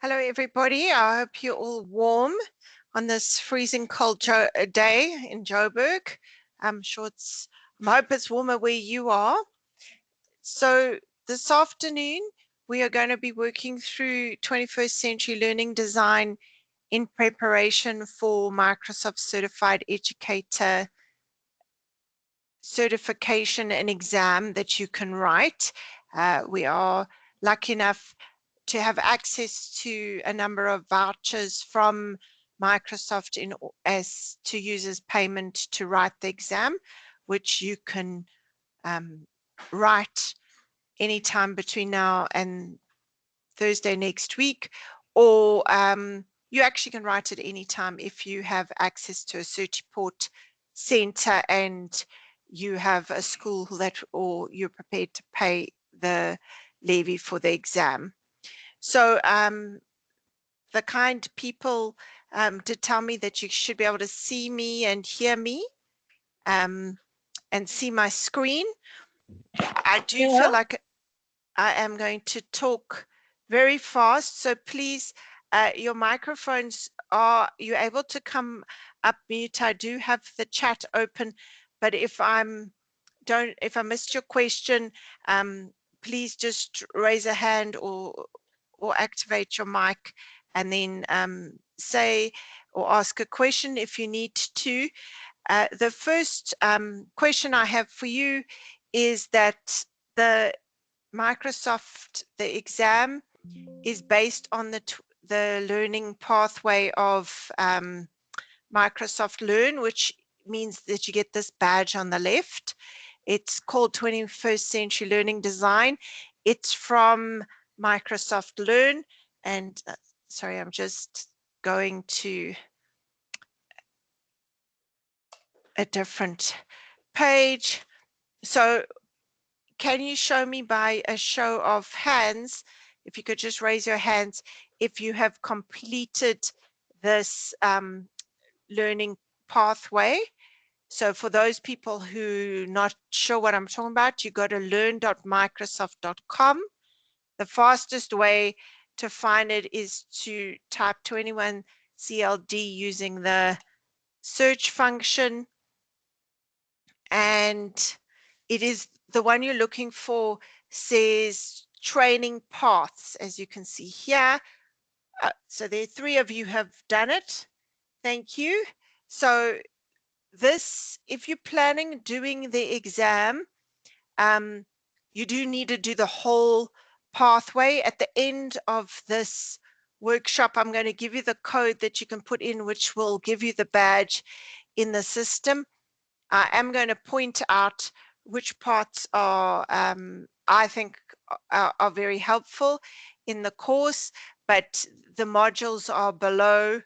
Hello, everybody. I hope you're all warm on this freezing cold day in Joburg. I hope it's warmer where you are. So this afternoon, we are going to be working through 21st Century Learning Design in preparation for Microsoft Certified Educator certification and exam that you can write. We are lucky enough to have access to a number of vouchers from Microsoft as to use as payment to write the exam, which you can write anytime between now and Thursday next week, or you actually can write it anytime if you have access to a Certiport center and you have a school or you're prepared to pay the levy for the exam. So the kind people did tell me that you should be able to see me and hear me and see my screen. I do feel like I am going to talk very fast, so please, your microphones you're able to come up mute. I do have the chat open, but if I missed your question, please just raise a hand or activate your mic and then say or ask a question if you need to. The first question I have for you is that the exam is based on the learning pathway of Microsoft Learn, which means that you get this badge on the left. It's called 21st Century Learning Design. It's from Microsoft Learn. And sorry, I'm just going to a different page. So can you show me by a show of hands, if you could just raise your hands, if you have completed this learning pathway? So for those people who not sure what I'm talking about, you go to learn.microsoft.com. The fastest way to find it is to type 21 CLD using the search function. And it is the one you're looking for says training paths, as you can see here. So there are 3 of you have done it. Thank you. So this, if you're planning doing the exam, you do need to do the whole pathway. At the end of this workshop, I'm going to give you the code that you can put in, which will give you the badge in the system. I am going to point out which parts are, I think, are very helpful in the course, but the modules are below.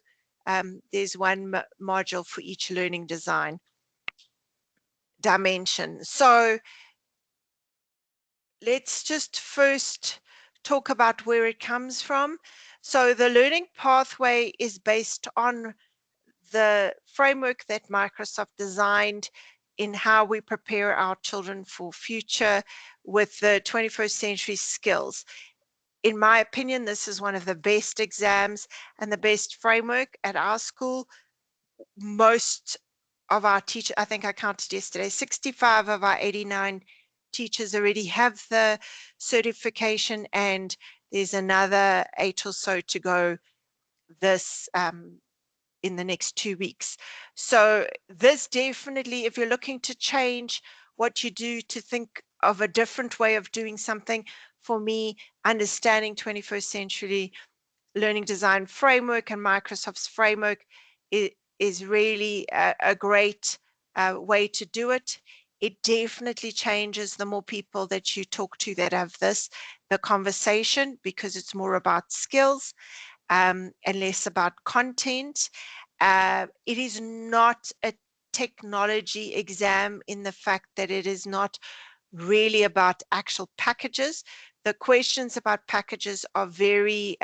There's one module for each learning design dimension. So let's just first talk about where it comes from. So the learning pathway is based on the framework that Microsoft designed in how we prepare our children for future with the 21st century skills. In my opinion, this is one of the best exams and the best framework at our school. Most of our teachers, I think I counted yesterday, 65 of our 89 teachers already have the certification, and there's another 8 or so to go this in the next 2 weeks. So this definitely, if you're looking to change what you do, to think of a different way of doing something, for me, understanding 21st century learning design framework and Microsoft's framework is really a great way to do it. It definitely changes the more people that you talk to that have the conversation, because it's more about skills and less about content. It is not a technology exam in the fact that it is not really about actual packages. The questions about packages are very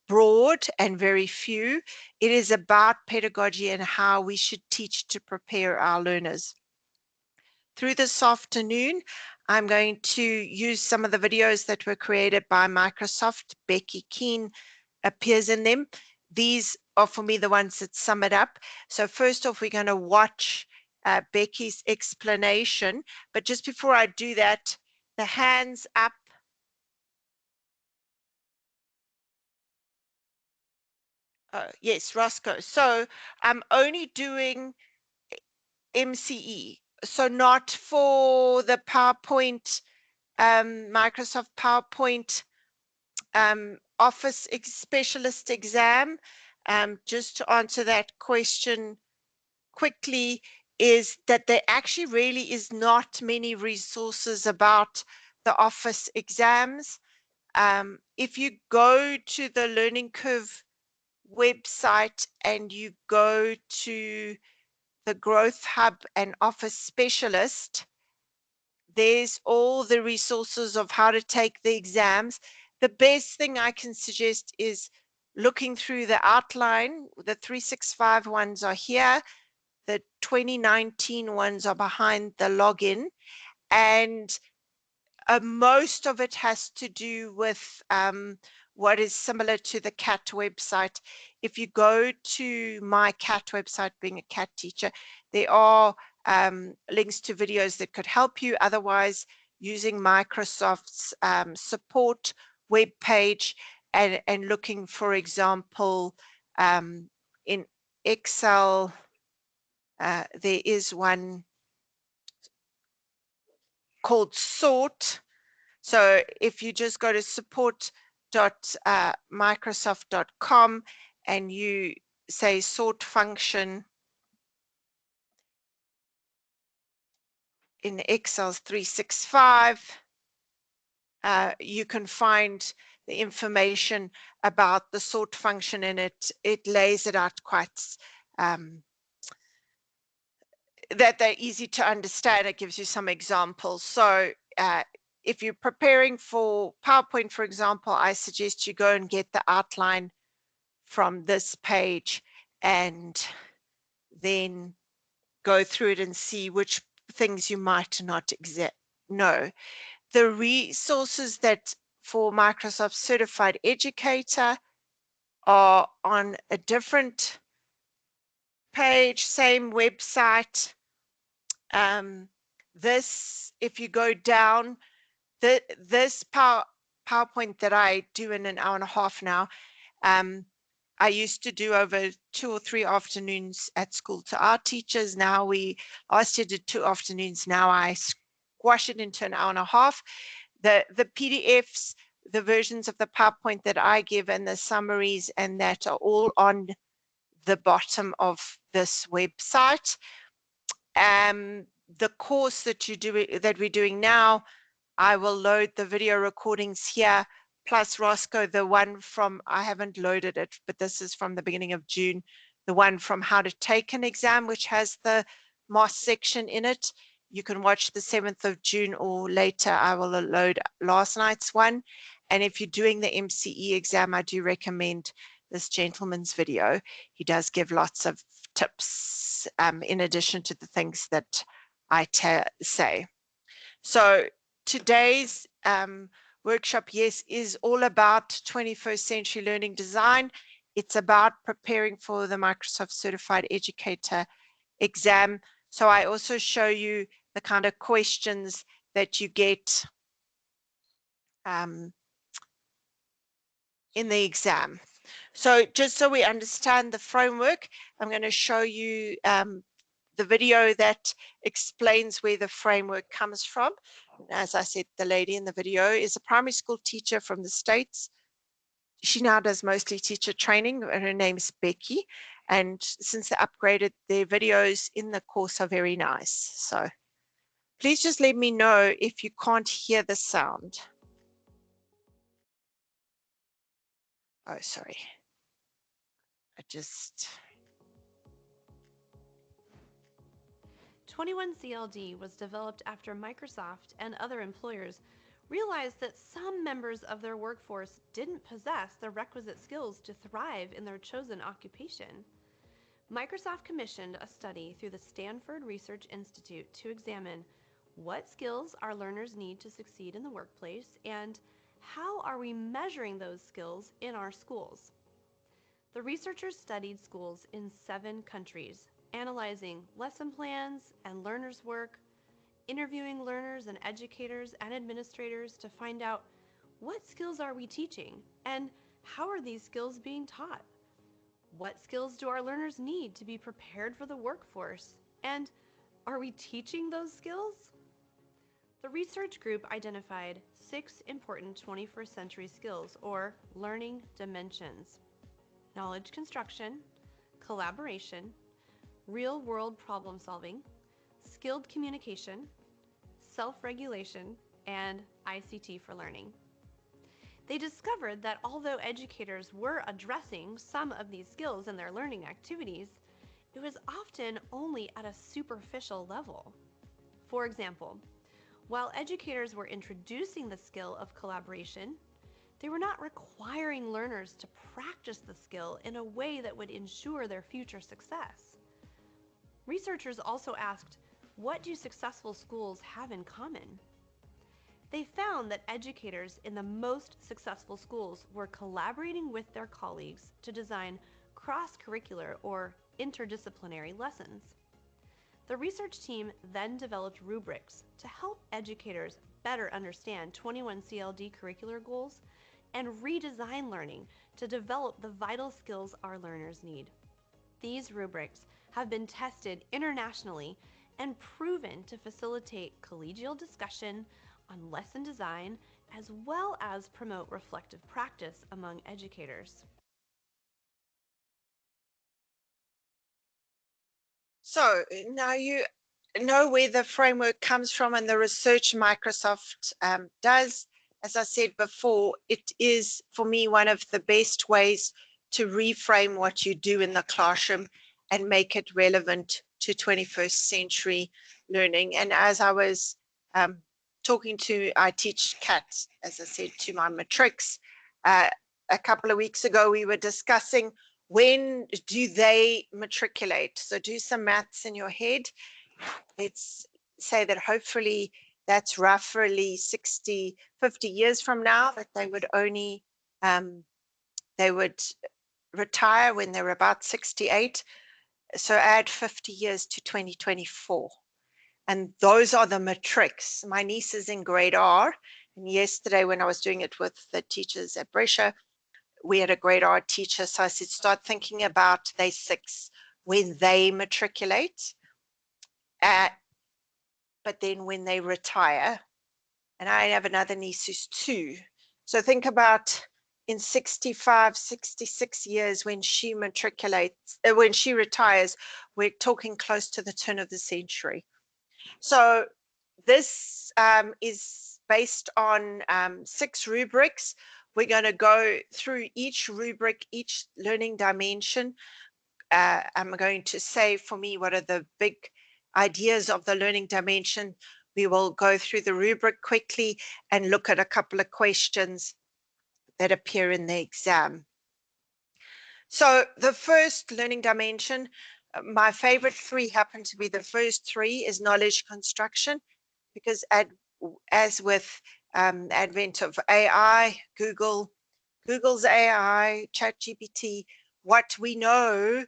broad and very few. It is about pedagogy and how we should teach to prepare our learners. Through this afternoon, I'm going to use some of the videos that were created by Microsoft. Becky Keane appears in them. These are for me the ones that sum it up. So first off, we're going to watch Becky's explanation. But just before I do that, the hands up. Yes, Roscoe. So I'm only doing MCE, so not for the PowerPoint, Microsoft PowerPoint Office specialist exam. Just to answer that question quickly, is that there actually really is not many resources about the Office exams. If you go to the Learning Curve website and you go to the Growth Hub and Office Specialist, there's all the resources of how to take the exams. The best thing I can suggest is looking through the outline. The 365 ones are here. The 2019 ones are behind the login. And most of it has to do with what is similar to the CAT website. If you go to my CAT website, being a CAT teacher, there are links to videos that could help you. Otherwise, using Microsoft's support web page and looking, for example, in Excel, there is one called Sort. So if you just go to support.microsoft.com and you say sort function in Excel's 365, you can find the information about the sort function, and it lays it out quite that they're easy to understand. It gives you some examples. So if you're preparing for PowerPoint, for example, I suggest you go and get the outline from this page and then go through it and see which things you might not know. The resources that for Microsoft Certified Educator are on a different page, same website. This, if you go down, this PowerPoint that I do in an hour and a half now, I used to do over 2 or 3 afternoons at school to our teachers. Now last year did 2 afternoons. Now I squash it into an hour and a half. The PDFs, the versions of the PowerPoint that I give and the summaries and that are all on the bottom of this website. The course that we're doing now, I will load the video recordings here, plus Roscoe, the one from, I haven't loaded it, but this is from the beginning of June, the one from how to take an exam, which has the MOS section in it. You can watch the 7th of June or later. I will load last night's one. And if you're doing the MCE exam, I do recommend this gentleman's video. He does give lots of tips in addition to the things that I say. So today's workshop, yes, is all about 21st century learning design. It's about preparing for the Microsoft Certified Educator exam. So I also show you the kind of questions that you get in the exam. So just so we understand the framework, I'm going to show you the video that explains where the framework comes from. As I said, the lady in the video is a primary school teacher from the States. She now does mostly teacher training, and her name's Becky. And since they upgraded, their videos in the course are very nice. So please just let me know if you can't hear the sound. Oh, sorry. 21CLD was developed after Microsoft and other employers realized that some members of their workforce didn't possess the requisite skills to thrive in their chosen occupation. Microsoft commissioned a study through the Stanford Research Institute to examine what skills our learners need to succeed in the workplace and how are we measuring those skills in our schools? The researchers studied schools in 7 countries, analyzing lesson plans and learners' work, interviewing learners and educators and administrators to find out what skills are we teaching and how are these skills being taught? What skills do our learners need to be prepared for the workforce? And are we teaching those skills? The research group identified 6 important 21st century skills or learning dimensions: knowledge construction, collaboration, real-world problem solving, skilled communication, self-regulation, and ICT for learning. They discovered that although educators were addressing some of these skills in their learning activities, it was often only at a superficial level. For example, while educators were introducing the skill of collaboration, they were not requiring learners to practice the skill in a way that would ensure their future success. Researchers also asked, what do successful schools have in common? They found that educators in the most successful schools were collaborating with their colleagues to design cross-curricular or interdisciplinary lessons. The research team then developed rubrics to help educators better understand 21 CLD curricular goals and redesign learning to develop the vital skills our learners need. These rubrics have been tested internationally and proven to facilitate collegial discussion on lesson design as well as promote reflective practice among educators. So now you know where the framework comes from and the research Microsoft does. As I said before, it is for me one of the best ways to reframe what you do in the classroom and make it relevant to 21st century learning. And as I was I teach CAT, as I said, to my matrics. A couple of weeks ago, we were discussing when do they matriculate? So do some maths in your head. Let's say that hopefully that's roughly 50 years from now that they would only, they would retire when they were about 68. So add 50 years to 2024. And those are the matrics. My niece is in grade R. And yesterday when I was doing it with the teachers at Brescia, we had a grade R teacher. So I said, start thinking about day 6 when they matriculate, but then when they retire. And I have another niece who's 2. So think about in 65, 66 years when she matriculates, when she retires, we're talking close to the turn of the century. So this is based on 6 rubrics. We're going to go through each rubric, each learning dimension. I'm going to say for me what are the big ideas of the learning dimension. We will go through the rubric quickly and look at a couple of questions that appear in the exam. So the first learning dimension, my favorite 3 happen to be the first 3 is knowledge construction, because as with advent of AI, Google's AI, ChatGPT, what we know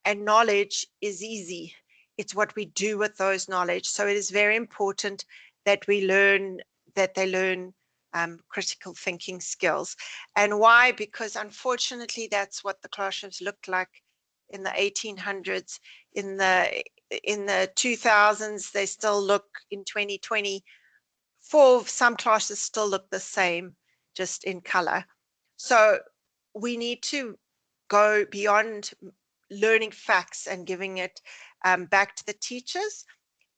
and knowledge is easy. It's what we do with those knowledge. So it is very important that we learn, that they learn critical thinking skills. And why? Because unfortunately, that's what the classrooms looked like in the 1800s. In the 2000s, they still look, in 2024, some classes still look the same, just in color. So we need to go beyond learning facts and giving it back to the teachers.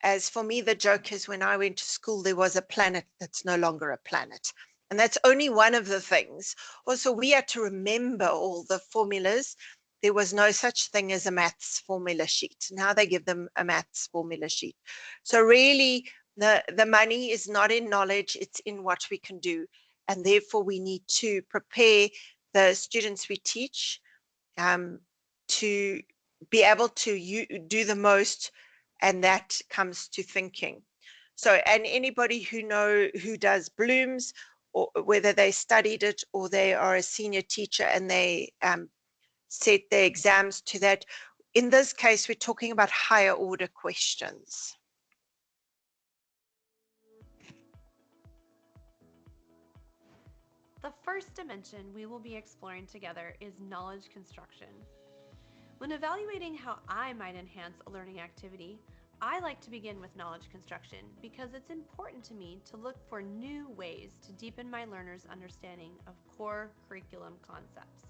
As for me, the joke is when I went to school, there was a planet that's no longer a planet. And that's only one of the things. Also, we had to remember all the formulas. There was no such thing as a maths formula sheet. Now they give them a maths formula sheet. So really, the money is not in knowledge, it's in what we can do. And therefore, we need to prepare the students we teach to be able to do the most, and that comes to thinking. So, and anybody who does Bloom's or whether they studied it or they are a senior teacher and they set their exams to that. In this case, we're talking about higher order questions. The first dimension we will be exploring together is knowledge construction. When evaluating how I might enhance a learning activity, I like to begin with knowledge construction because it's important to me to look for new ways to deepen my learners' understanding of core curriculum concepts.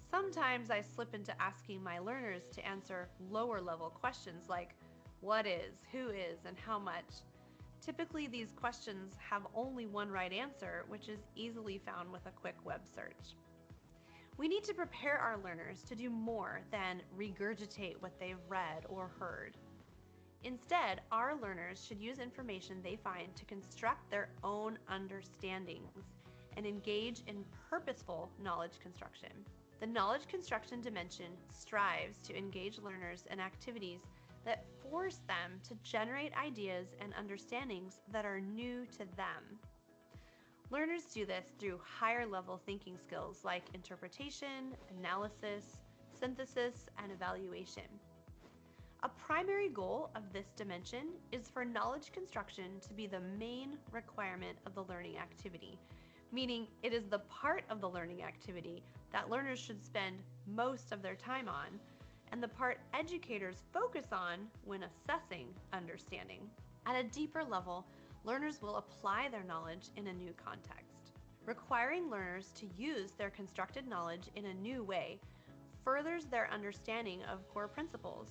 Sometimes I slip into asking my learners to answer lower level questions like what is, who is, and how much. Typically, these questions have only one right answer, which is easily found with a quick web search. We need to prepare our learners to do more than regurgitate what they've read or heard. Instead, our learners should use information they find to construct their own understandings and engage in purposeful knowledge construction. The knowledge construction dimension strives to engage learners in activities that force them to generate ideas and understandings that are new to them. Learners do this through higher level thinking skills like interpretation, analysis, synthesis, and evaluation. A primary goal of this dimension is for knowledge construction to be the main requirement of the learning activity, meaning it is the part of the learning activity that learners should spend most of their time on, and the part educators focus on when assessing understanding. At a deeper level, learners will apply their knowledge in a new context. Requiring learners to use their constructed knowledge in a new way furthers their understanding of core principles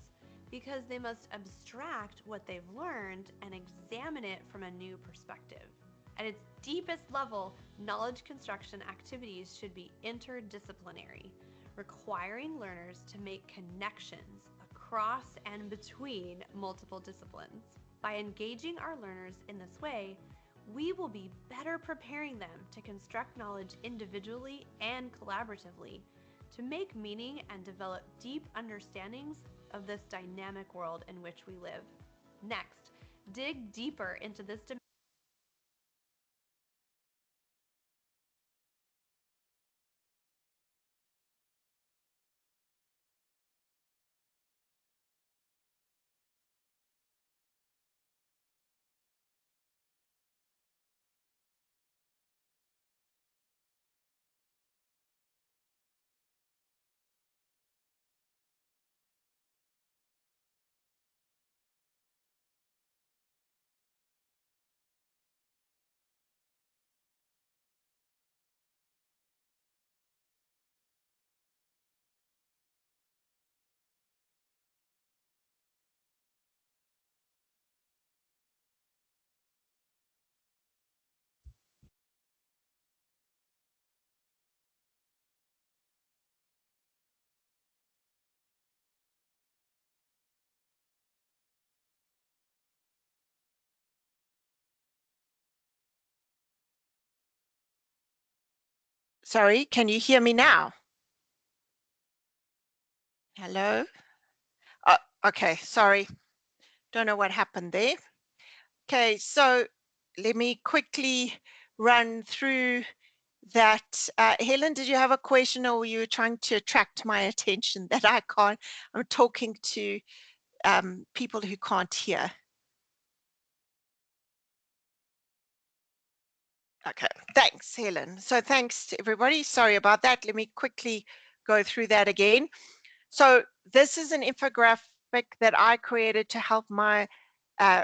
because they must abstract what they've learned and examine it from a new perspective. At its deepest level, knowledge construction activities should be interdisciplinary, requiring learners to make connections across and between multiple disciplines. By engaging our learners in this way, we will be better preparing them to construct knowledge individually and collaboratively, to make meaning and develop deep understandings of this dynamic world in which we live. Next, dig deeper into this dimension. Sorry, can you hear me now? Hello? Oh, okay, sorry. Don't know what happened there. Okay, so let me quickly run through that. Helen, did you have a question or were you trying to attract my attention that I can't? I'm talking to people who can't hear. Okay, thanks, Helen. So thanks to everybody. Sorry about that. Let me quickly go through that again. So this is an infographic that I created to help my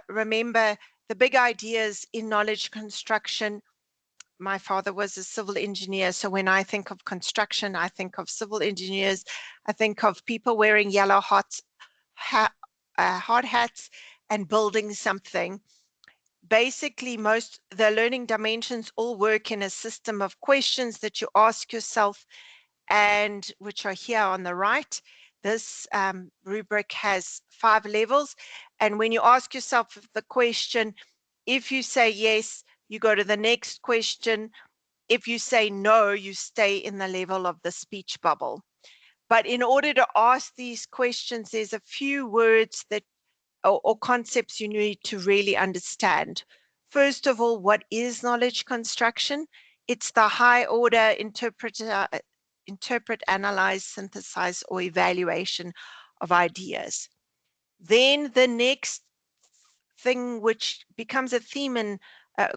remember the big ideas in knowledge construction. My father was a civil engineer, so when I think of construction, I think of civil engineers. I think of people wearing yellow hard hats and building something. Basically, the learning dimensions all work in a system of questions that you ask yourself, and which are here on the right. This rubric has 5 levels, and when you ask yourself the question, if you say yes, you go to the next question. If you say no, you stay in the level of the speech bubble. But in order to ask these questions, there's a few words that or concepts you need to really understand. First of all, what is knowledge construction? It's the high order interpret, analyze, synthesize, or evaluation of ideas. Then the next thing, which becomes a theme in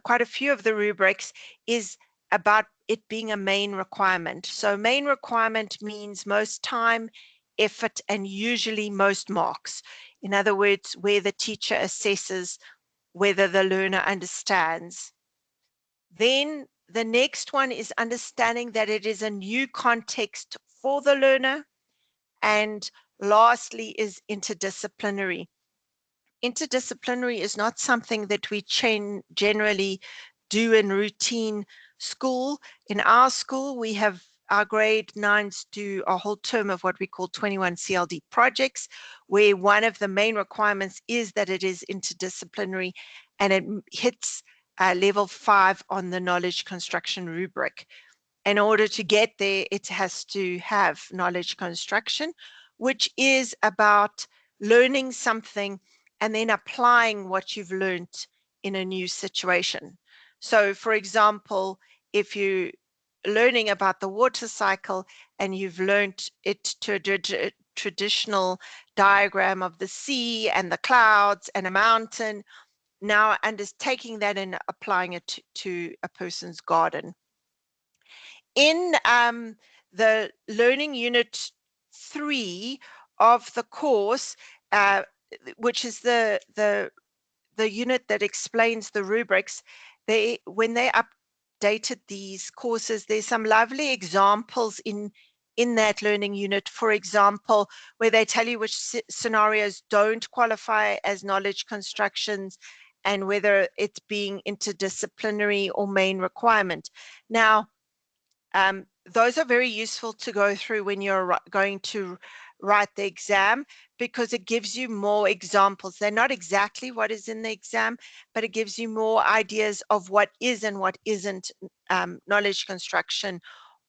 quite a few of the rubrics, is about it being a main requirement. So main requirement means most time, effort, and usually most marks. In other words, where the teacher assesses whether the learner understands. Then the next one is understanding that it is a new context for the learner. And lastly is interdisciplinary. Interdisciplinary is not something that we generally do in routine school. In our school, we have our grade 9s do a whole term of what we call 21 CLD projects, where one of the main requirements is that it is interdisciplinary, and it hits level 5 on the knowledge construction rubric. In order to get there, it has to have knowledge construction, which is about learning something and then applying what you've learned in a new situation. So, for example, if you're learning about the water cycle and you've learned it to a traditional diagram of the sea and the clouds and a mountain, now and is taking that and applying it to a person's garden. In the learning unit 3 of the course, which is the unit that explains the rubrics, when they updated these courses, there's some lovely examples in that learning unit, for example, where they tell you which scenarios don't qualify as knowledge constructions and whether it's being interdisciplinary or main requirement. Now, those are very useful to go through when you're going to write the exam, because it gives you more examples. They're not exactly what is in the exam, but it gives you more ideas of what is and what isn't knowledge construction,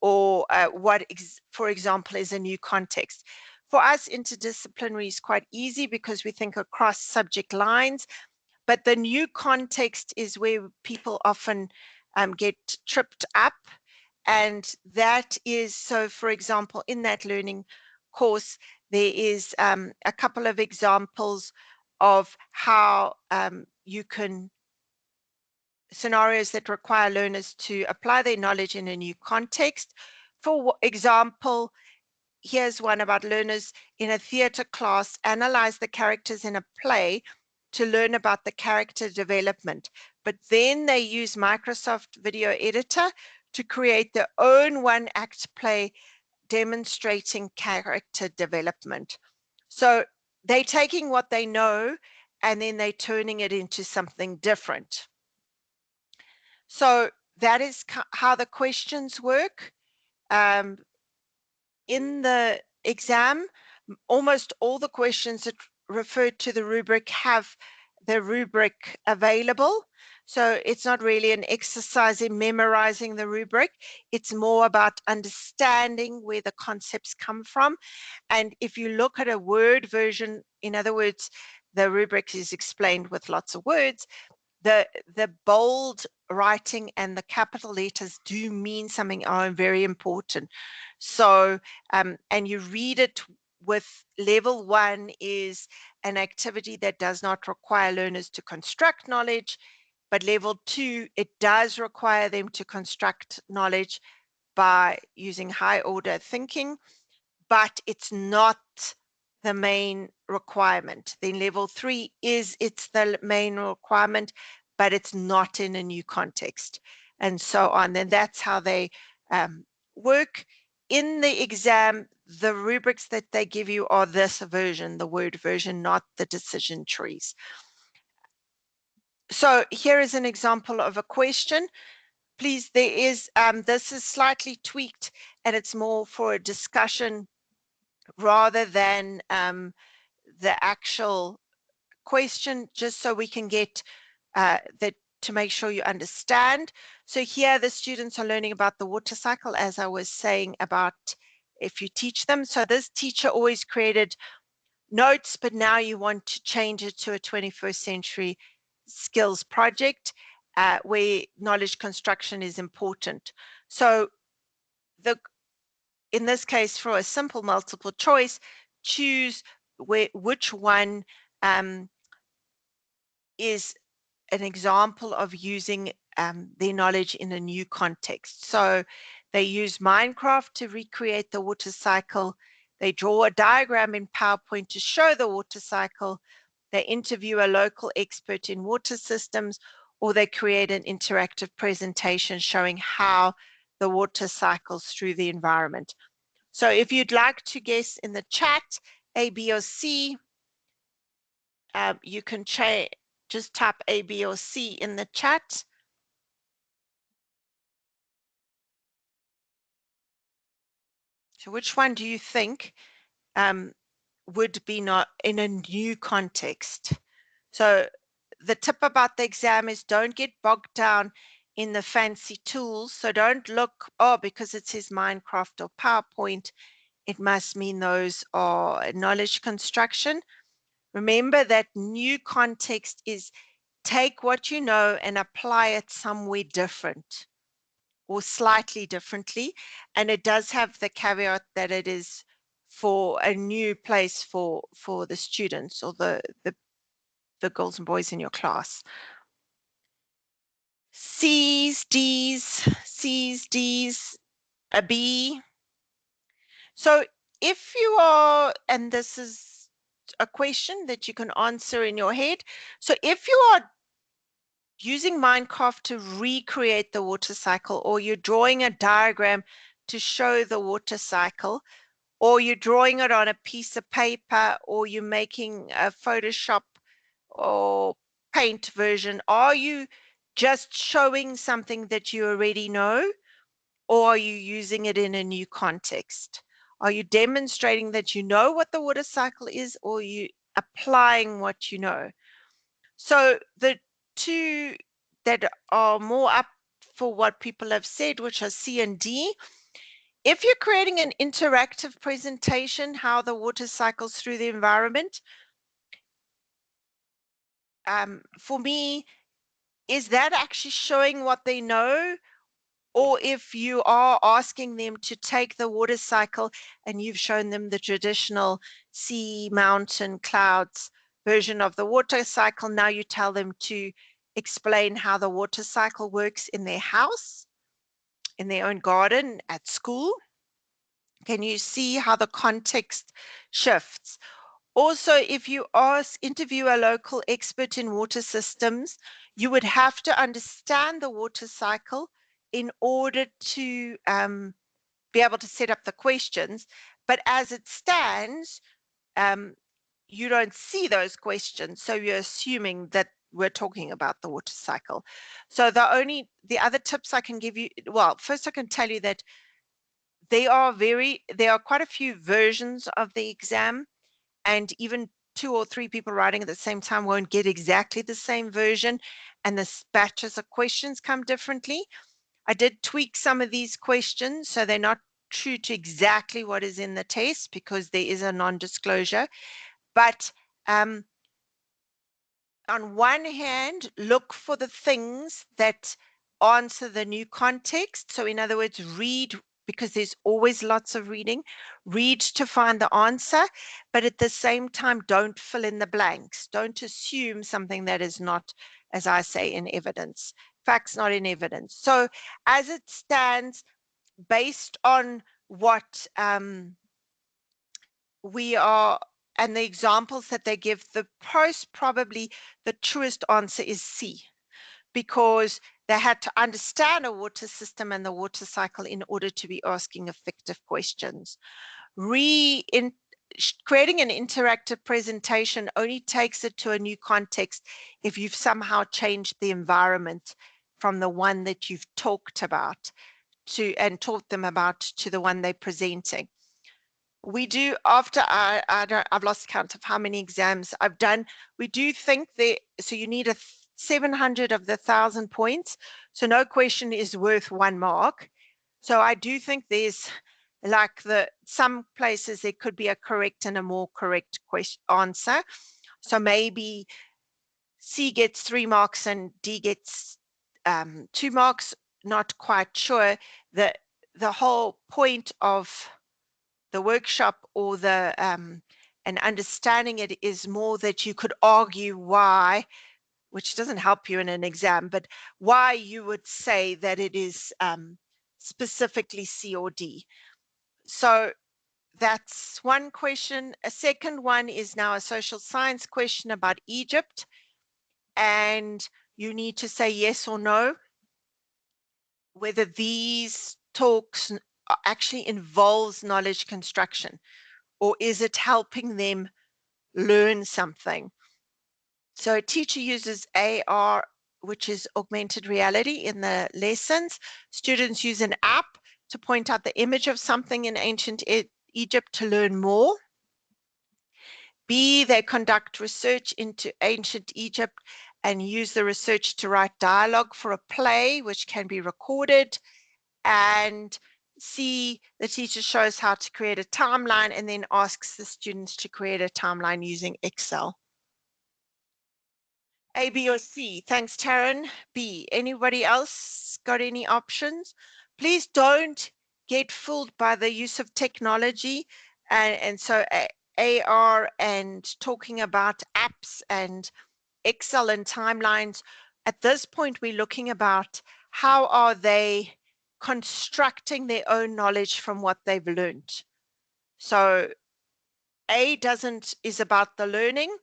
or what, for example, is a new context. For us, interdisciplinary is quite easy because we think across subject lines, but the new context is where people often get tripped up. And that is, so for example, in that learning course, there is a couple of examples of how you can, scenarios that require learners to apply their knowledge in a new context. For example, here's one about learners in a theatre class analyze the characters in a play to learn about the character development, but then they use Microsoft Video Editor to create their own one-act play demonstrating character development. So they're taking what they know and then they're turning it into something different. So that is how the questions work. In the exam, almost all the questions that refer to the rubric have the rubric available. So it's not really an exercise in memorizing the rubric. It's more about understanding where the concepts come from. And if you look at a word version, in other words, the rubric is explained with lots of words, the bold writing and the capital letters do mean something, are very important. So, and you read it with level 1 is an activity that does not require learners to construct knowledge, but level 2, it does require them to construct knowledge by using high order thinking, but it's not the main requirement. Then level 3 is, it's the main requirement, but it's not in a new context, and so on. And that's how they work. In the exam, the rubrics that they give you are this version, the word version, not the decision trees. So here is an example of a question. Please, there is, this is slightly tweaked and it's more for a discussion rather than the actual question, just so we can get that, to make sure you understand. So here the students are learning about the water cycle, as I was saying about if you teach them. So this teacher always created notes, but now you want to change it to a 21st century skills project. where knowledge construction is important. So in this case, for a simple multiple choice, choose which one is an example of using their knowledge in a new context. So they use Minecraft to recreate the water cycle. They draw a diagram in PowerPoint to show the water cycle. They interview a local expert in water systems, or they create an interactive presentation showing how the water cycles through the environment. So if you'd like to guess in the chat, A, B, or C, you can just type A, B, or C in the chat. So which one do you think would be not in a new context? So the tip about the exam is don't get bogged down in the fancy tools. So don't look, oh, because it says Minecraft or PowerPoint, it must mean those are knowledge construction. Remember that new context is take what you know and apply it somewhere different or slightly differently. And it does have the caveat that it is for a new place for the students or the girls and boys in your class. C's, D's, a B. So if you are, and this is a question that you can answer in your head. So if you are using Minecraft to recreate the water cycle, or you're drawing a diagram to show the water cycle, or you're drawing it on a piece of paper, or you're making a Photoshop or Paint version, are you just showing something that you already know, or are you using it in a new context? Are you demonstrating that you know what the water cycle is, or are you applying what you know? So the two that are more up for what people have said, which are C and D, if you're creating an interactive presentation, how the water cycles through the environment, for me, is that actually showing what they know? Or if you are asking them to take the water cycle and you've shown them the traditional sea, mountain, clouds version of the water cycle, now you tell them to explain how the water cycle works in their house, in their own garden, at school. Can you see how the context shifts? Also, if you interview a local expert in water systems, you would have to understand the water cycle in order to be able to set up the questions. But as it stands, you don't see those questions. So you're assuming that we're talking about the water cycle. So the other tips I can give you, well, first I can tell you that there are quite a few versions of the exam, and even 2 or 3 people writing at the same time won't get exactly the same version, and the batches of questions come differently. I did tweak some of these questions so they're not true to exactly what is in the test because there is a non-disclosure. But on one hand, look for the things that answer the new context. So in other words, read, because there's always lots of reading, read to find the answer, but at the same time, don't fill in the blanks. Don't assume something that is not, as I say, in evidence. Facts not in evidence. So as it stands, based on what we are, and the examples that they give, probably the truest answer is C, because they had to understand a water system and the water cycle in order to be asking effective questions. Creating an interactive presentation only takes it to a new context if you've somehow changed the environment from the one that you've talked about and taught them about to the one they're presenting. We do, after I've lost count of how many exams I've done, we do think so you need 700 of the 1,000 points. So no question is worth 1 mark. So I do think there's like some places there could be a correct and a more correct answer. So maybe C gets 3 marks and D gets 2 marks, not quite sure. The whole point of the workshop or the and understanding it is more that you could argue why, which doesn't help you in an exam, but why you would say that it is specifically C or D. So that's one question. A second one is now a social science question about Egypt, and you need to say yes or no, whether these talks actually involves knowledge construction, or is it helping them learn something? So a teacher uses AR, which is augmented reality, in the lessons. Students use an app to point out the image of something in ancient Egypt to learn more. B, they conduct research into ancient Egypt and use the research to write dialogue for a play, which can be recorded. And C, the teacher shows how to create a timeline and then asks the students to create a timeline using Excel. A, B, or C? Thanks, Taryn. B. Anybody else got any options? Please don't get fooled by the use of technology. And so AR and talking about apps and Excel and timelines. At this point, we're looking about how are they constructing their own knowledge from what they've learned. So A is about the learning.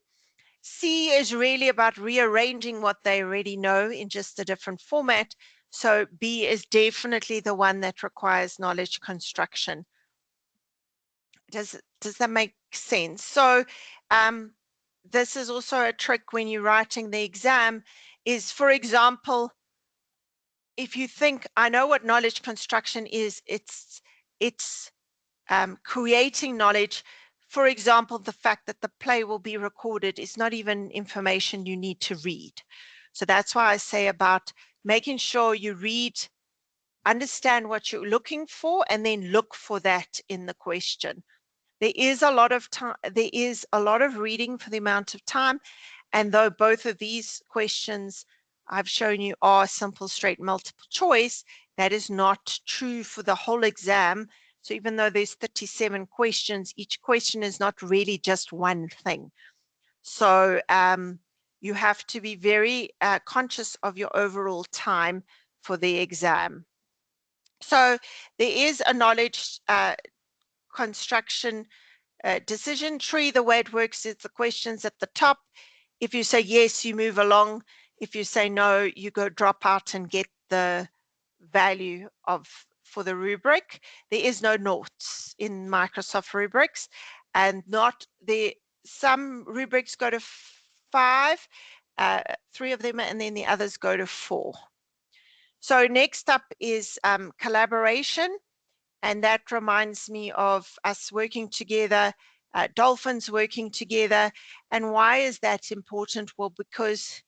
C is really about rearranging what they already know in just a different format. So B is definitely the one that requires knowledge construction. Does that make sense? So this is also a trick when you're writing the exam is, for example, if you think, I know what knowledge construction is, it's creating knowledge. For example, the fact that the play will be recorded is not even information you need to read. So that's why I say about making sure you read, understand what you're looking for, and then look for that in the question. There is a lot of time, there is a lot of reading for the amount of time. And though both of these questions I've shown you are simple, straight, multiple choice, that is not true for the whole exam. So even though there's 37 questions, each question is not really just one thing. So you have to be very conscious of your overall time for the exam. So there is a knowledge construction decision tree. The way it works is the questions at the top. If you say yes, you move along. If you say no, you go drop out and get the value for the rubric. There is no notes in Microsoft rubrics, and not the some rubrics go to 5, 3 of them, and then the others go to 4. So next up is collaboration. And that reminds me of us working together, dolphins working together. And why is that important? Well, because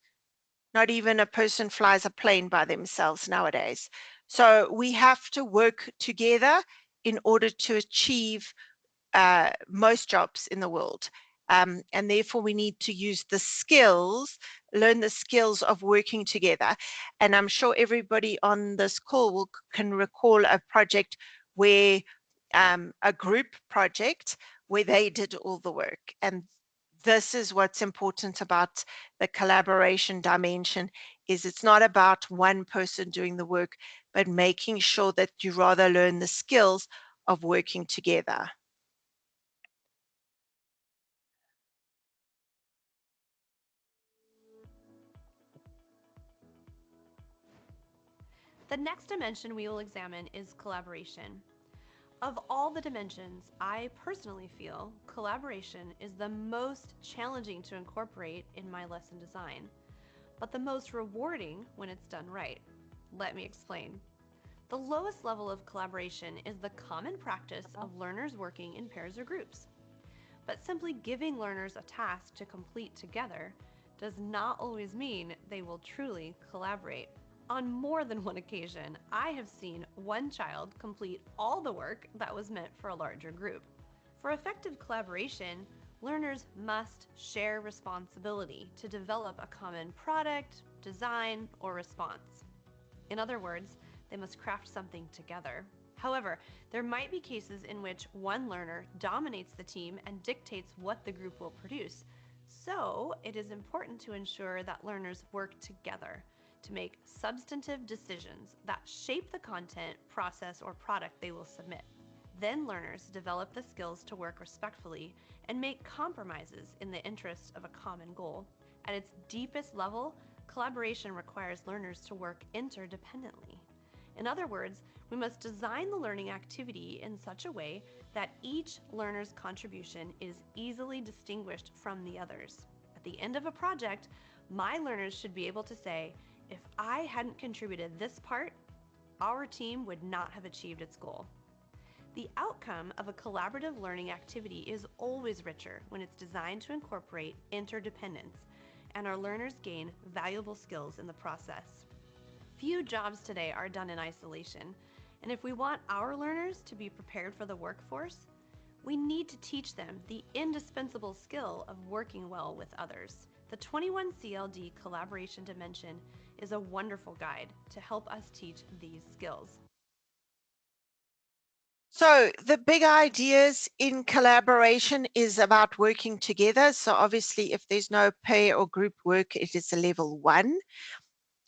not even a person flies a plane by themselves nowadays. So we have to work together in order to achieve most jobs in the world. And therefore we need to use the skills, learn the skills of working together. And I'm sure everybody on this call can recall a project where a group project where they did all the work. And this is what's important about the collaboration dimension, is it's not about one person doing the work, but making sure that you rather learn the skills of working together. The next dimension we will examine is collaboration. Of all the dimensions, I personally feel collaboration is the most challenging to incorporate in my lesson design, but the most rewarding when it's done right. Let me explain. The lowest level of collaboration is the common practice of learners working in pairs or groups. But simply giving learners a task to complete together does not always mean they will truly collaborate. On more than one occasion, I have seen one child complete all the work that was meant for a larger group. For effective collaboration, learners must share responsibility to develop a common product, design, or response. In other words, they must craft something together. However, there might be cases in which one learner dominates the team and dictates what the group will produce. So, it is important to ensure that learners work together to make substantive decisions that shape the content, process, or product they will submit. Then learners develop the skills to work respectfully and make compromises in the interest of a common goal. At its deepest level, collaboration requires learners to work interdependently. In other words, we must design the learning activity in such a way that each learner's contribution is easily distinguished from the others. At the end of a project, my learners should be able to say, if I hadn't contributed this part, our team would not have achieved its goal. The outcome of a collaborative learning activity is always richer when it's designed to incorporate interdependence, and our learners gain valuable skills in the process. Few jobs today are done in isolation, and if we want our learners to be prepared for the workforce, we need to teach them the indispensable skill of working well with others. The 21 CLD Collaboration Dimension is a wonderful guide to help us teach these skills. So the big ideas in collaboration is about working together. So obviously, if there's no pair or group work, it is a level 1.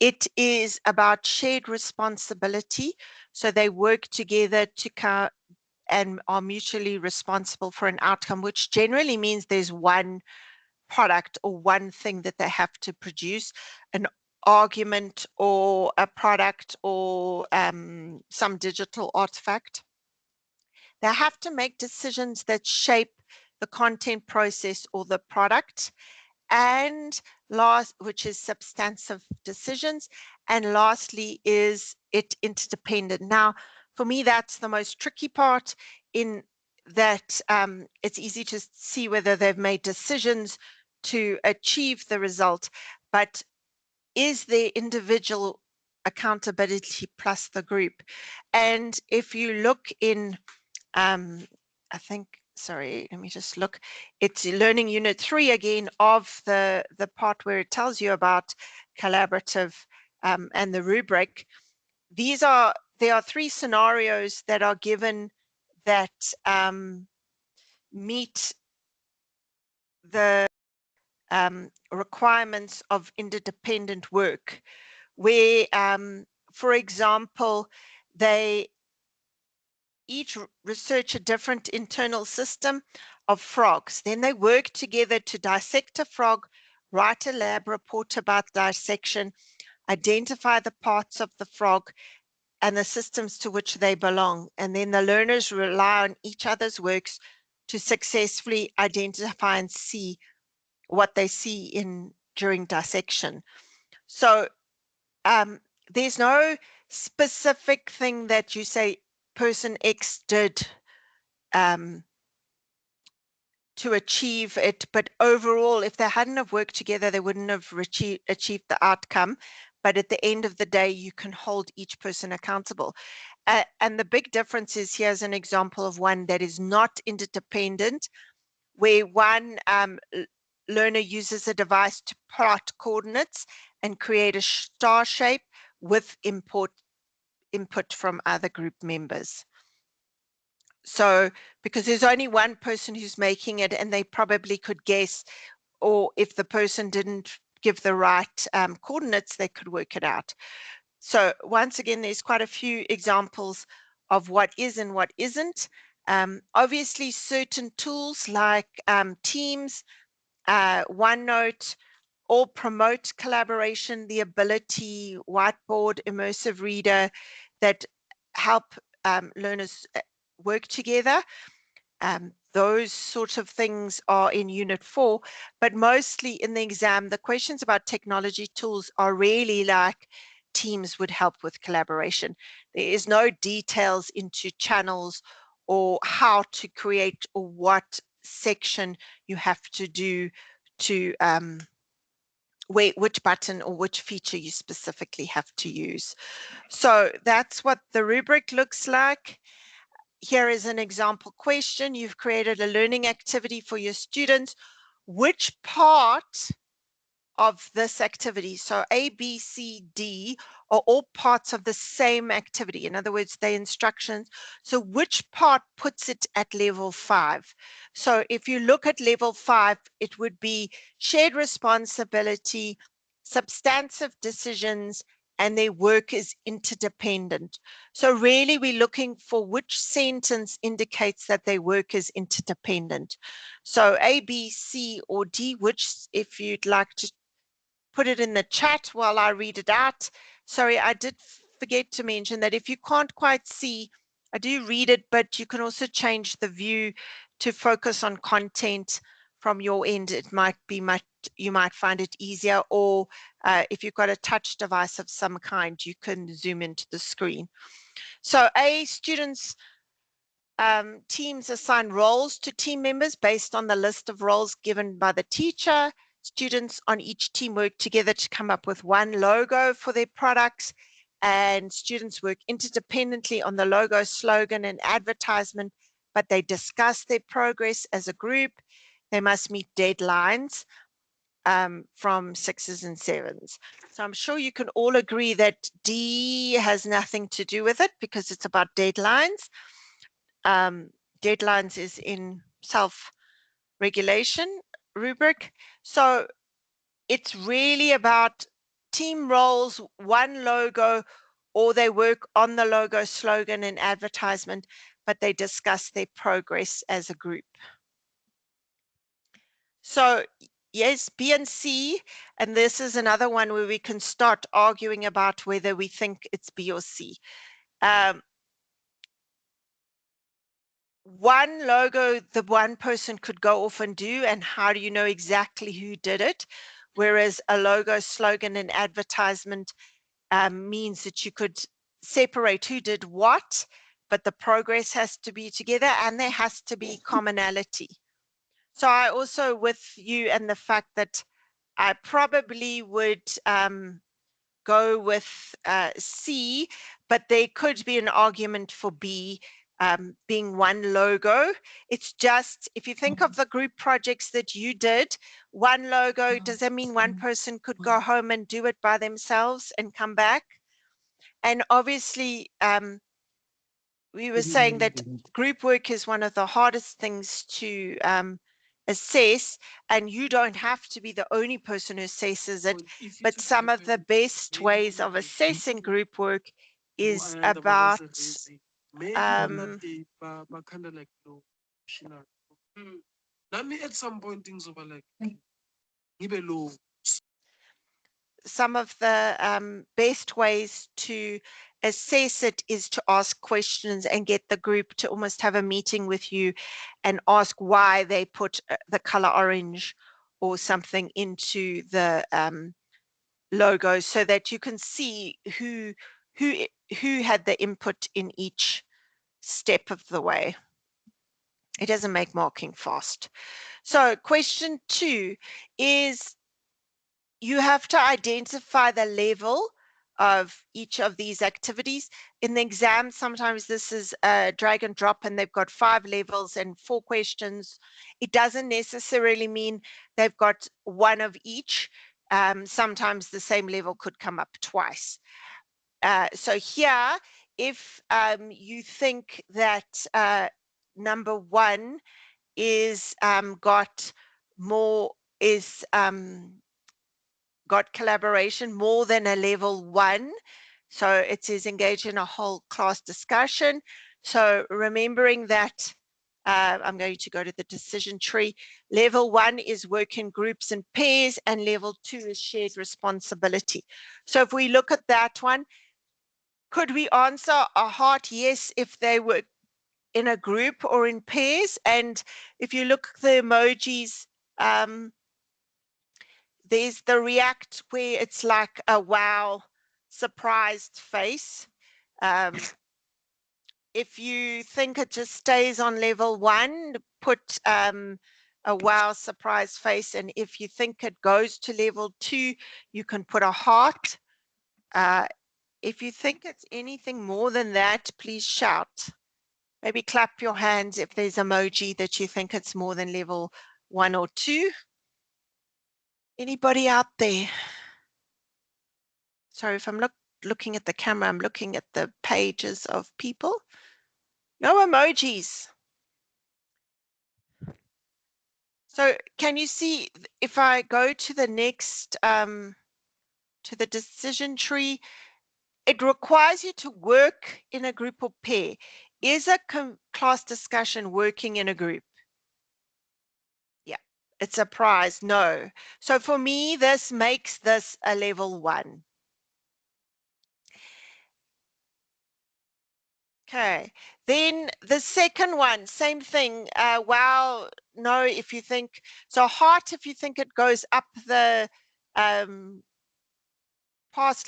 It is about shared responsibility. So they work together to and are mutually responsible for an outcome, which generally means there's one product or one thing that they have to produce, an argument or a product or some digital artifact. They have to make decisions that shape the content process or the product. And last, which is substantive decisions. And lastly, is it interdependent? Now, for me, that's the most tricky part, in that it's easy to see whether they've made decisions to achieve the result, but is there individual accountability plus the group? And if you look in I think, sorry, let me just look. It's learning unit 3 again of the part where it tells you about collaborative and the rubric. There are 3 scenarios that are given that meet the requirements of interdependent work, where, for example, they each research a different internal system of frogs. Then they work together to dissect a frog, write a lab report about dissection, identify the parts of the frog and the systems to which they belong. And then the learners rely on each other's works to successfully identify and see what they see during dissection. So there's no specific thing that you say person X did to achieve it, but overall, if they hadn't have worked together, they wouldn't have achieved the outcome. But at the end of the day, you can hold each person accountable. And the big difference is, here's an example of one that is not interdependent, where one learner uses a device to plot coordinates and create a star shape with input from other group members. So, because there's only one person who's making it, and they probably could guess, or if the person didn't give the right coordinates, they could work it out. So once again, there's quite a few examples of what is and what isn't. Obviously, certain tools like Teams, OneNote, all promote collaboration, the ability, whiteboard, immersive reader, that help learners work together. Those sorts of things are in Unit 4, but mostly in the exam, the questions about technology tools are really like Teams would help with collaboration. There is no details into channels or how to create or what section you have to do to which button or which feature you specifically have to use. So that's what the rubric looks like. Here is an example question. You've created a learning activity for your students. Which part of this activity. So A, B, C, D are all parts of the same activity. In other words, they're instructions. So which part puts it at level 5? So if you look at level 5, it would be shared responsibility, substantive decisions, and their work is interdependent. So really we're looking for which sentence indicates that their work is interdependent. So A, B, C, or D, which, if you'd like to put it in the chat while I read it out. Sorry, I did forget to mention that if you can't quite see, I do read it, but you can also change the view to focus on content from your end. It might be you might find it easier, or if you've got a touch device of some kind, you can zoom into the screen. So students teams assign roles to team members based on the list of roles given by the teacher. Students on each team work together to come up with one logo for their products, and students work interdependently on the logo, slogan, and advertisement, but they discuss their progress as a group. They must meet deadlines from 6s and 7s. So I'm sure you can all agree that D has nothing to do with it because it's about deadlines. Deadlines is in self-regulation rubric. So it's really about team roles, one logo, or they work on the logo, slogan, and advertisement, but they discuss their progress as a group. So yes, B and C, and this is another one where we can start arguing about whether we think it's B or C. One logo the one person could go off and do, and how do you know exactly who did it? Whereas a logo, slogan, and advertisement means that you could separate who did what, but the progress has to be together and there has to be commonality. So I also with you and the fact that I probably would go with C, but there could be an argument for B being one logo. It's just, if you think of the group projects that you did, one logo, does that mean one person could go home and do it by themselves and come back? And obviously, we were saying that group work is one of the hardest things to assess, and you don't have to be the only person who assesses it, but some of the best ways of assessing group work is about at some point things over like low. Some of the best ways to assess it is to ask questions and get the group to almost have a meeting with you and ask why they put the color orange or something into the logo, so that you can see who had the input in each step of the way. It doesn't make marking fast. So question 2 is, you have to identify the level of each of these activities. In the exam, sometimes this is a drag and drop and they've got 5 levels and 4 questions. It doesn't necessarily mean they've got one of each. Sometimes the same level could come up twice. So here, if you think that number 1 is got more, is got collaboration more than a level 1. So it says engage in a whole class discussion. So remembering that, I'm going to go to the decision tree. Level 1 is work in groups and pairs, and level 2 is shared responsibility. So if we look at that one, could we answer a heart yes if they work in a group or in pairs? And if you look at the emojis, there's the react where it's like a wow, surprised face. If you think it just stays on level 1, put a wow, surprised face. And if you think it goes to level 2, you can put a heart. If you think it's anything more than that, please shout. Maybe clap your hands if there's emoji that you think it's more than level 1 or 2. Anybody out there? Sorry, if I'm looking at the camera, I'm looking at the pages of people. No emojis. So can you see if I go to the next, to the decision tree, it requires you to work in a group or pair. Is a class discussion working in a group? Yeah, it's a prize. No. So for me, this makes this a level 1. Okay, then the second one, same thing. Wow, no, if you think, so heart, if you think it goes up the past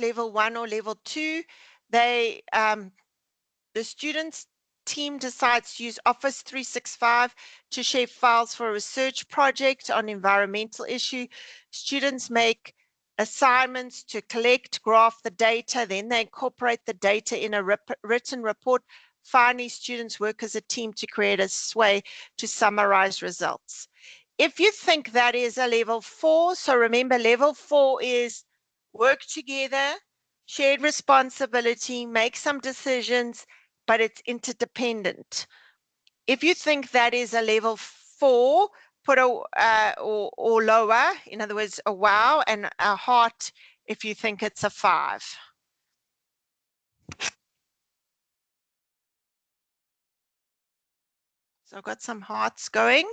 level 1 or level 2, they the students team decides to use Office 365 to share files for a research project on environmental issue. Students make assignments to collect, graph the data, then they incorporate the data in a written report. Finally, students work as a team to create a sway to summarize results. If you think that is a level 4, so remember level 4 is work together, shared responsibility, make some decisions, but it's interdependent. If you think that is a level 4, put a or lower, in other words, a wow, and a heart if you think it's a 5. So I've got some hearts going.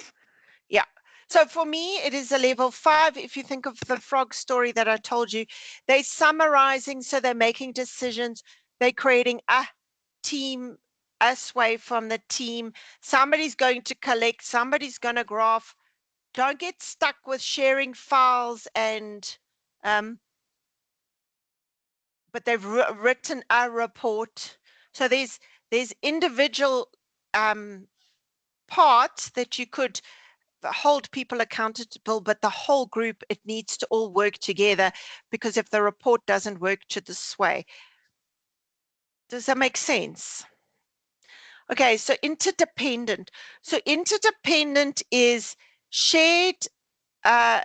Yeah. So for me, it is a level 5. If you think of the frog story that I told you, they're summarizing, so they're making decisions, they're creating a team, a sway from the team. Somebody's going to collect, somebody's going to graph. Don't get stuck with sharing files and, but they've written a report. So there's individual parts that you could hold people accountable, but the whole group, it needs to all work together, because if the report doesn't work to the sway. Does that make sense? Okay, so interdependent. So interdependent is shared, where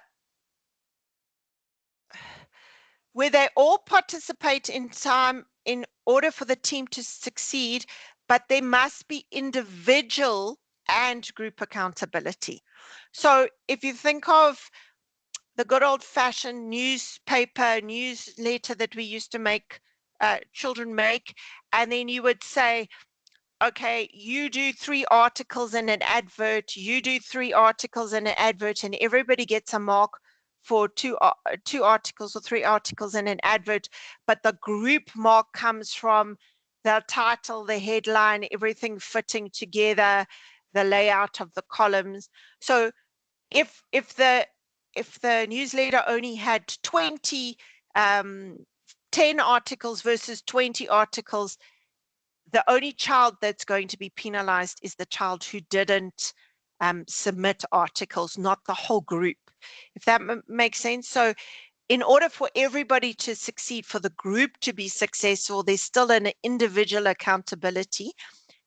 they all participate in time in order for the team to succeed, but there must be individual and group accountability. So if you think of the good old-fashioned newsletter that we used to make, children make, and then you would say, okay, you do 3 articles and an advert, you do 3 articles and an advert, and everybody gets a mark for 2 articles or 3 articles and an advert, but the group mark comes from the title, the headline, everything fitting together, the layout of the columns. So if the newsletter only had 20 10 articles versus 20 articles, the only child that's going to be penalized is the child who didn't submit articles, not the whole group, if that makes sense. So in order for everybody to succeed, for the group to be successful, there's still an individual accountability.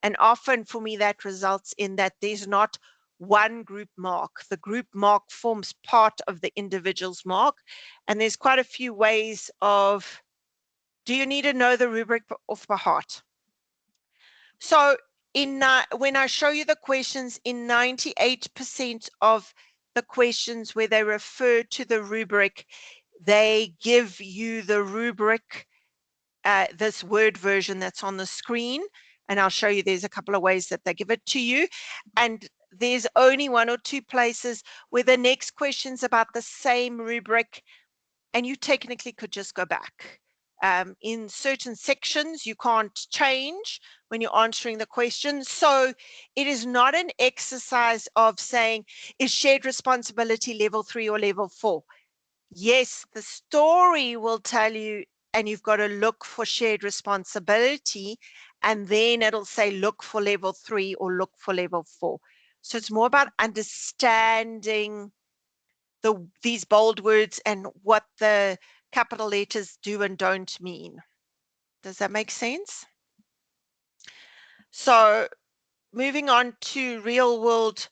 And often for me, that results in that there's not one group mark. The group mark forms part of the individual's mark. And there's quite a few ways of, do you need to know the rubric off by heart? So when I show you the questions, in 98% of the questions where they refer to the rubric, they give you the rubric, this Word version that's on the screen. And I'll show you, there's a couple of ways that they give it to you. And there's only 1 or 2 places where the next question's about the same rubric, and you technically could just go back. In certain sections, you can't change when you're answering the question. So it is not an exercise of saying, is shared responsibility level 3 or level 4? Yes, the story will tell you, and you've got to look for shared responsibility, and then it'll say look for level 3 or look for level 4. So it's more about understanding these bold words and what the capital letters do and don't mean. Does that make sense? So moving on to real world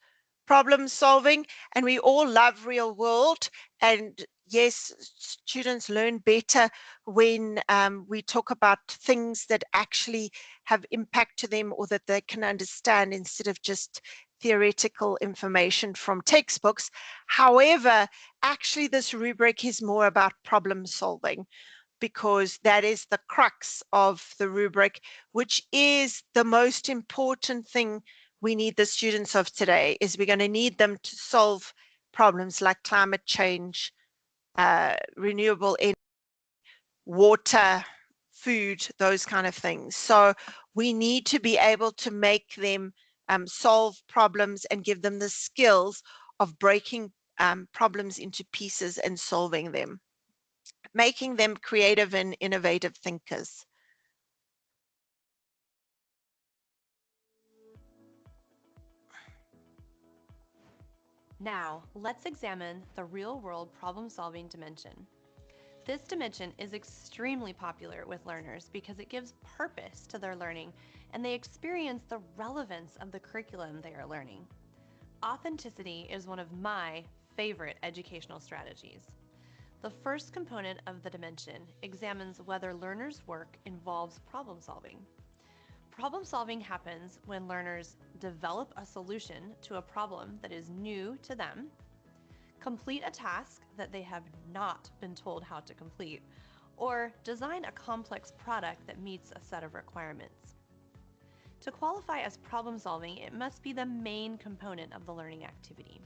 problem solving, and we all love real world, and yes, students learn better when we talk about things that actually have impact to them or that they can understand instead of just theoretical information from textbooks. However, actually this rubric is more about problem solving, because that is the crux of the rubric, which is the most important thing we need the students of today. Is we're going to need them to solve problems like climate change, renewable energy, water, food, those kind of things. So we need to be able to make them solve problems and give them the skills of breaking problems into pieces and solving them, making them creative and innovative thinkers. Now, let's examine the real-world problem-solving dimension. This dimension is extremely popular with learners because it gives purpose to their learning and they experience the relevance of the curriculum they are learning. Authenticity is one of my favorite educational strategies. The first component of the dimension examines whether learners' work involves problem solving. Problem solving happens when learners develop a solution to a problem that is new to them, complete a task that they have not been told how to complete, or design a complex product that meets a set of requirements. To qualify as problem solving, it must be the main component of the learning activity.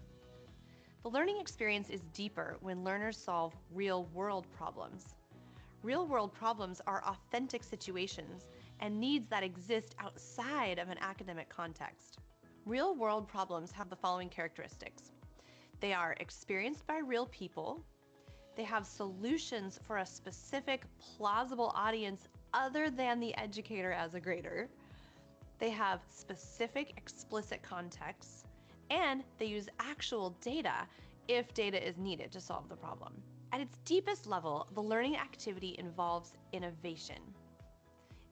The learning experience is deeper when learners solve real-world problems. Real-world problems are authentic situations and needs that exist outside of an academic context. Real-world problems have the following characteristics. They are experienced by real people. They have solutions for a specific plausible audience other than the educator as a grader. They have specific explicit contexts, and they use actual data if data is needed to solve the problem. At its deepest level, the learning activity involves innovation.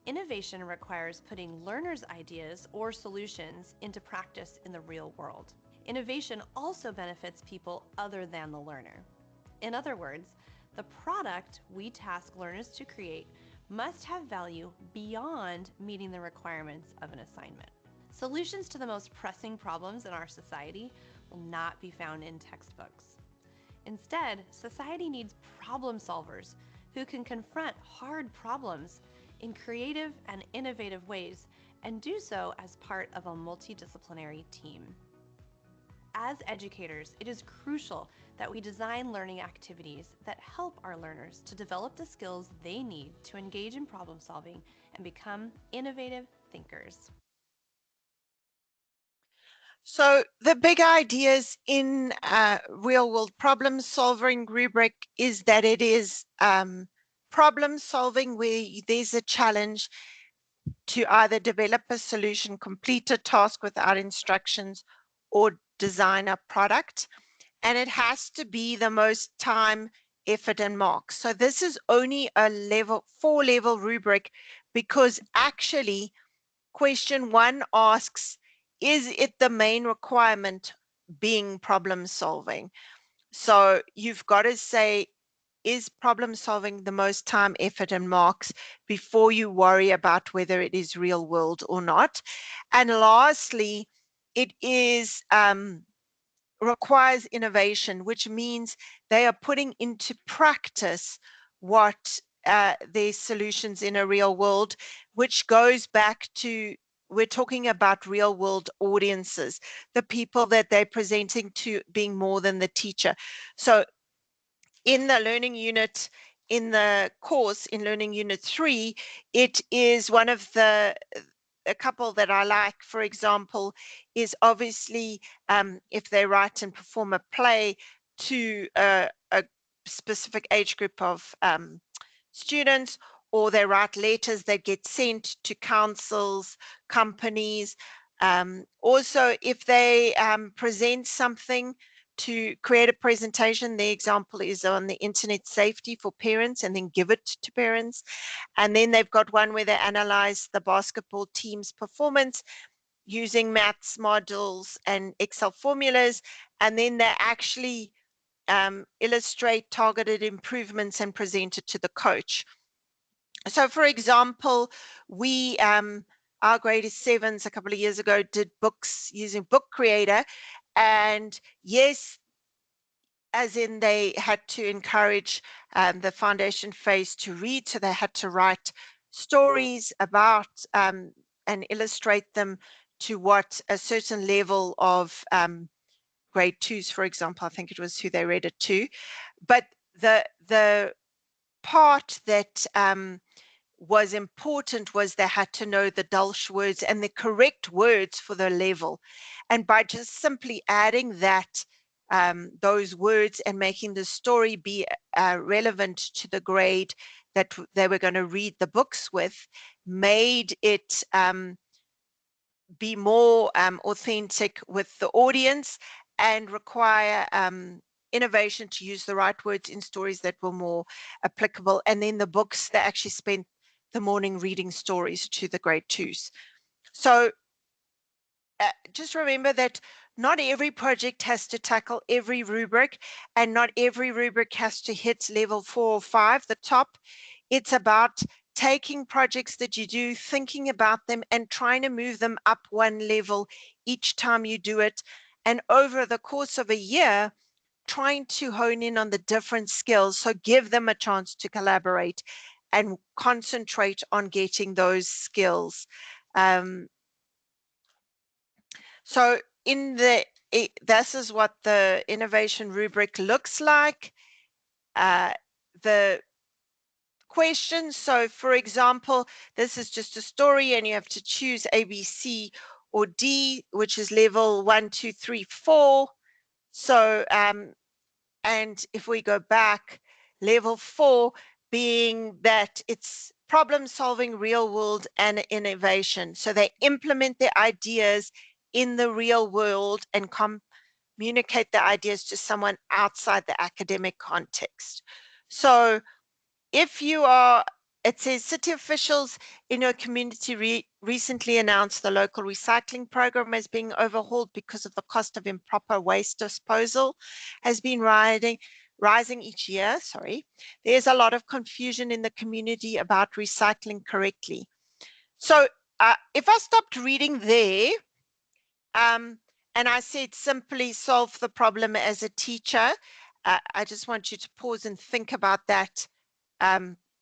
Innovation requires putting learners' ideas or solutions into practice in the real world. Innovation also benefits people other than the learner. In other words, the product we task learners to create must have value beyond meeting the requirements of an assignment. Solutions to the most pressing problems in our society will not be found in textbooks. Instead, society needs problem solvers who can confront hard problems in creative and innovative ways and do so as part of a multidisciplinary team. As educators, it is crucial that we design learning activities that help our learners to develop the skills they need to engage in problem solving and become innovative thinkers. So the big ideas in real world problem solving rubric is that it is problem solving where there's a challenge to either develop a solution, complete a task without instructions, or design a product. And it has to be the most time, effort, and marks. So this is only a level 4-level rubric because actually question 1 asks, is it the main requirement being problem solving? So you've got to say, is problem solving the most time, effort, and marks before you worry about whether it is real world or not? And lastly, it is requires innovation, which means they are putting into practice what their solutions in a real world, which goes back to, we're talking about real world audiences, the people that they're presenting to being more than the teacher. So in the learning unit, in the course in learning unit 3, it is one of the, a couple that I like, for example, is obviously if they write and perform a play to a specific age group of students, or they write letters that get sent to councils, companies. Also, if they present something to create a presentation, the example is on the internet safety for parents, and then give it to parents. And then they've got one where they analyze the basketball team's performance using maths models and Excel formulas. And then they actually illustrate targeted improvements and present it to the coach. So for example, we, our grade 7s a couple of years ago did books using Book Creator, and yes, as in they had to encourage the foundation phase to read, so they had to write stories about and illustrate them to what a certain level of grade 2s, for example, I think it was who they read it to. But the part that was important was they had to know the Dulce words and the correct words for the level. And by just simply adding that, those words and making the story be relevant to the grade that they were going to read the books with, made it be more authentic with the audience and require innovation to use the right words in stories that were more applicable. And then the books, they actually spent the morning reading stories to the grade 2s. So just remember that not every project has to tackle every rubric, and not every rubric has to hit level 4 or 5, the top. It's about taking projects that you do, thinking about them, and trying to move them up one level each time you do it. And over the course of a year, trying to hone in on the different skills. So give them a chance to collaborate and concentrate on getting those skills. So this is what the innovation rubric looks like. The questions, so for example, this is just a story and you have to choose A, B, C, or D, which is level 1, 2, 3, 4. So, and if we go back, level 4 being that it's problem solving, real world, and innovation. So they implement their ideas in the real world and communicate the ideas to someone outside the academic context. So if you are, it says city officials in your community recently announced the local recycling program is being overhauled because of the cost of improper waste disposal has been rising each year. There's a lot of confusion in the community about recycling correctly. So if I stopped reading there, and I said simply solve the problem as a teacher, I just want you to pause and think about that.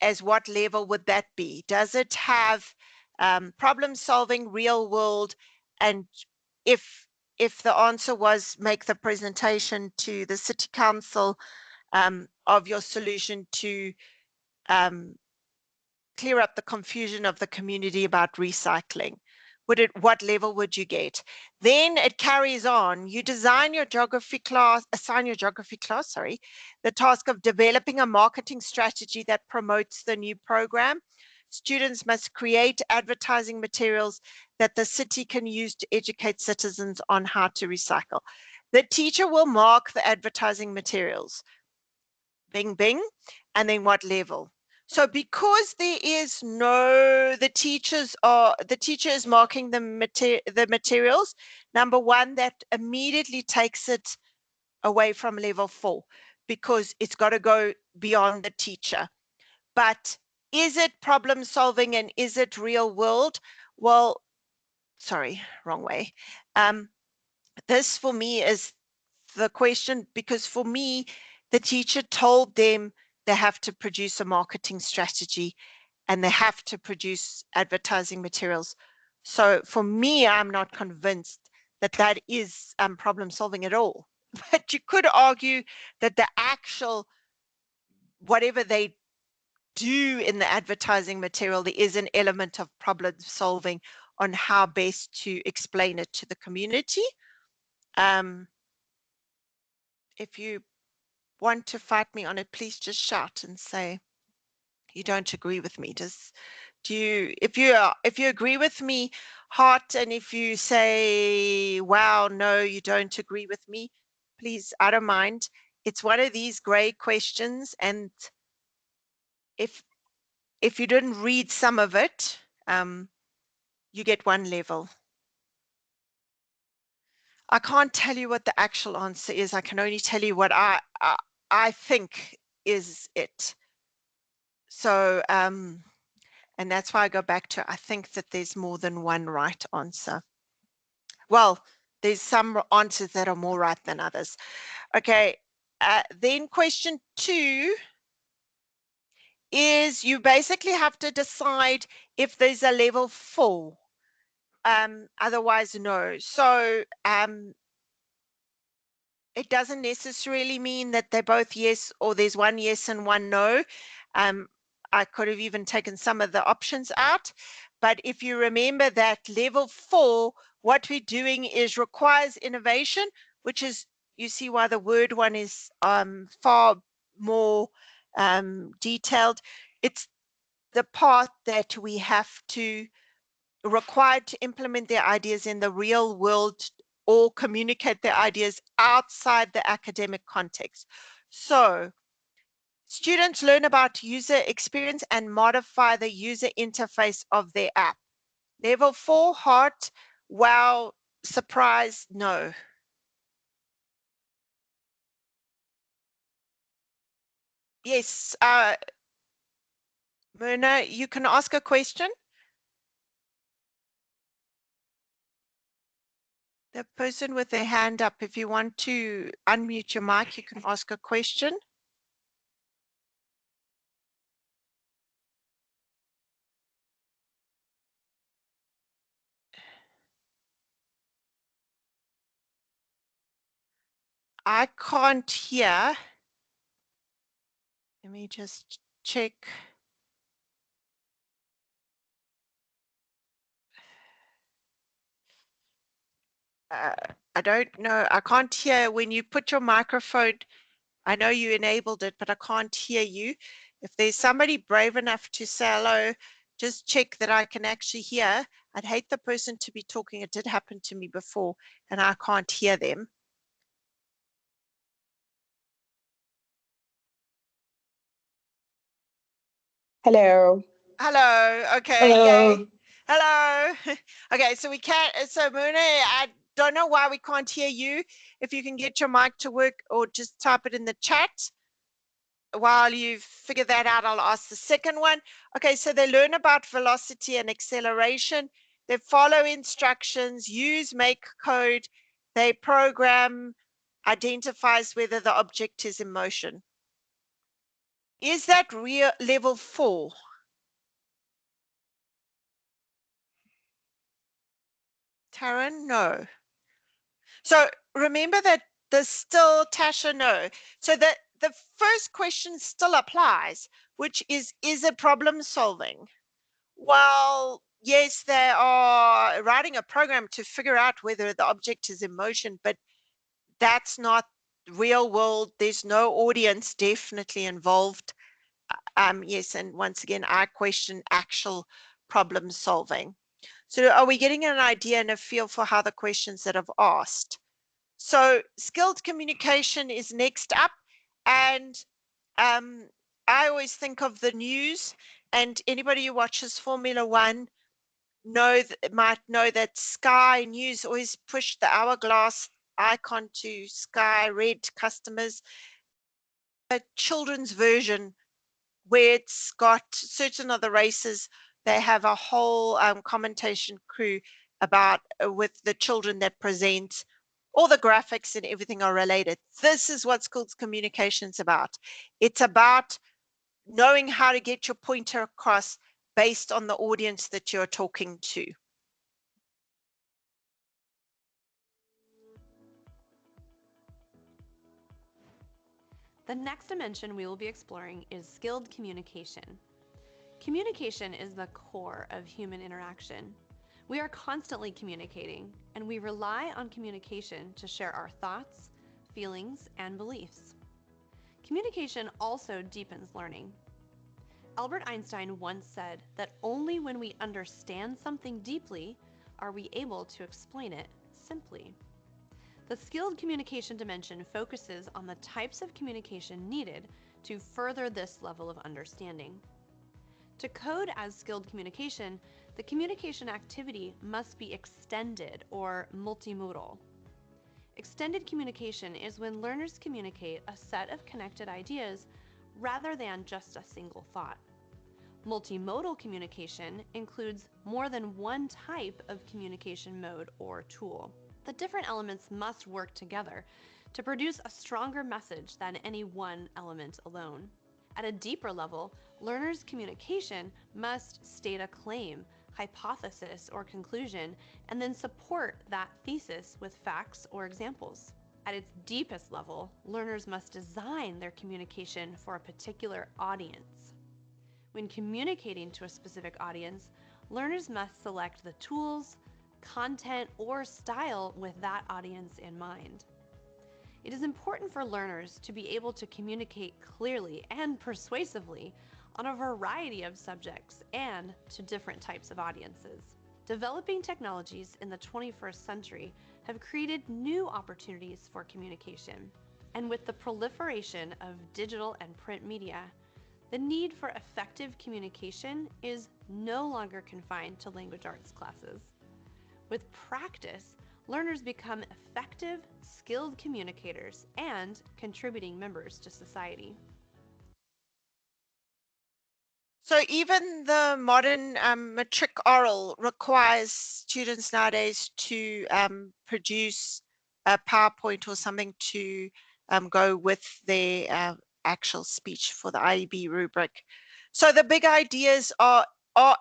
As what level would that be? Does it have problem solving, real world? And if the answer was make the presentation to the city council of your solution to clear up the confusion of the community about recycling, what level would you get? Then it carries on. You assign your geography class, the task of developing a marketing strategy that promotes the new program. Students must create advertising materials that the city can use to educate citizens on how to recycle. The teacher will mark the advertising materials. Bing, bing. And then what level? So because there is the teacher is marking the materials, number one, that immediately takes it away from level 4 because it's got to go beyond the teacher. But is it problem solving and is it real world? Well, sorry, wrong way. This for me is the question, because for me, the teacher told them they have to produce a marketing strategy and they have to produce advertising materials. So for me, I'm not convinced that that is problem solving at all. But you could argue that the actual, whatever they do in the advertising material, there is an element of problem solving on how best to explain it to the community. If you want to fight me on it, please just shout and say you don't agree with me. If you agree with me, heart, and if you say, wow, no, you don't agree with me, please, I don't mind. It's one of these gray questions, and if you didn't read some of it, you get one level. I can't tell you what the actual answer is. I can only tell you what I think is it. So, and that's why I go back to, I think that there's more than one right answer. Well, there's some answers that are more right than others. Okay, then question 2 is you basically have to decide if there's a level 4. Otherwise, no. So it doesn't necessarily mean that they're both yes or there's one yes and one no. I could have even taken some of the options out. But if you remember that level 4, what we're doing is requires innovation, which is, you see why the word one is far more detailed. It's the part that we have to required to implement their ideas in the real world or communicate their ideas outside the academic context. So students learn about user experience and modify the user interface of their app. Level 4, heart, wow, surprise, no. Yes, Myrna, you can ask a question. The person with their hand up, if you want to unmute your mic, you can ask a question. I can't hear. Let me just check. I don't know. I can't hear when you put your microphone. I know you enabled it, but I can't hear you. If there's somebody brave enough to say hello, just check that I can actually hear. I'd hate the person to be talking. It did happen to me before, and I can't hear them. Hello. Hello. Okay. Hello. Yay. Hello. Okay. So we can't. So Mona, I don't know why we can't hear you. If you can get your mic to work, or just type it in the chat. While you figure that out, I'll ask the second one. Okay, so they learn about velocity and acceleration. They follow instructions, use make code. They program, identifies whether the object is in motion. Is that real level 4? Taryn, no. So remember that there's still Tasha, no. So the first question still applies, which is it problem solving? Well, yes, they are writing a program to figure out whether the object is in motion, but that's not real world. There's no audience definitely involved. Yes, and once again, I question actual problem solving. So are we getting an idea and a feel for how the questions that I've asked? So skilled communication is next up, and I always think of the news, and anybody who watches Formula One might know that Sky News always pushed the hourglass icon to Sky Red customers. A children's version where it's got certain of the races, they have a whole commentation crew about with the children that present. All the graphics and everything are related. This is what schools communication is about. It's about knowing how to get your pointer across based on the audience that you're talking to. The next dimension we will be exploring is skilled communication. Communication is the core of human interaction. We are constantly communicating, and we rely on communication to share our thoughts, feelings, and beliefs. Communication also deepens learning. Albert Einstein once said that only when we understand something deeply are we able to explain it simply. The skilled communication dimension focuses on the types of communication needed to further this level of understanding. To code as skilled communication, the communication activity must be extended or multimodal. Extended communication is when learners communicate a set of connected ideas rather than just a single thought. Multimodal communication includes more than one type of communication mode or tool. The different elements must work together to produce a stronger message than any one element alone. At a deeper level, learners' communication must state a claim, hypothesis, or conclusion, and then support that thesis with facts or examples. At its deepest level, learners must design their communication for a particular audience. When communicating to a specific audience, learners must select the tools, content, or style with that audience in mind. It is important for learners to be able to communicate clearly and persuasively on a variety of subjects and to different types of audiences. Developing technologies in the 21st century have created new opportunities for communication. And with the proliferation of digital and print media, the need for effective communication is no longer confined to language arts classes. With practice, learners become effective, skilled communicators and contributing members to society. So even the modern matric oral requires students nowadays to produce a PowerPoint or something to go with their actual speech for the IEB rubric. So the big ideas are,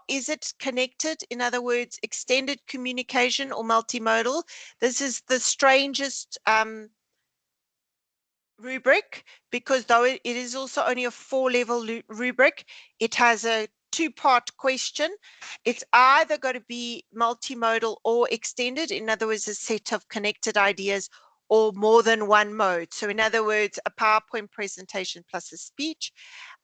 is it connected? In other words, extended communication or multimodal? This is the strangest rubric, because though it is also only a 4-level rubric, it has a 2-part question. It's either got to be multimodal or extended, in other words, a set of connected ideas, or more than one mode. So in other words, a PowerPoint presentation plus a speech,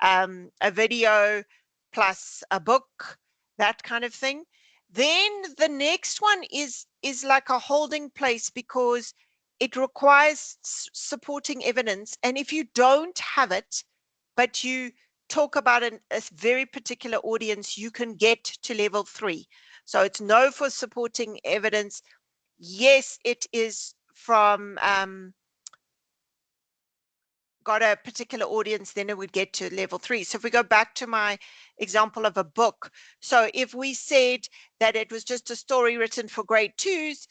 a video plus a book, that kind of thing. Then the next one is like a holding place, because it requires supporting evidence. And if you don't have it, but you talk about a very particular audience, you can get to level 3. So it's no for supporting evidence. Yes, it is from got a particular audience, then it would get to level 3. So if we go back to my example of a book, so if we said that it was just a story written for grade 2s,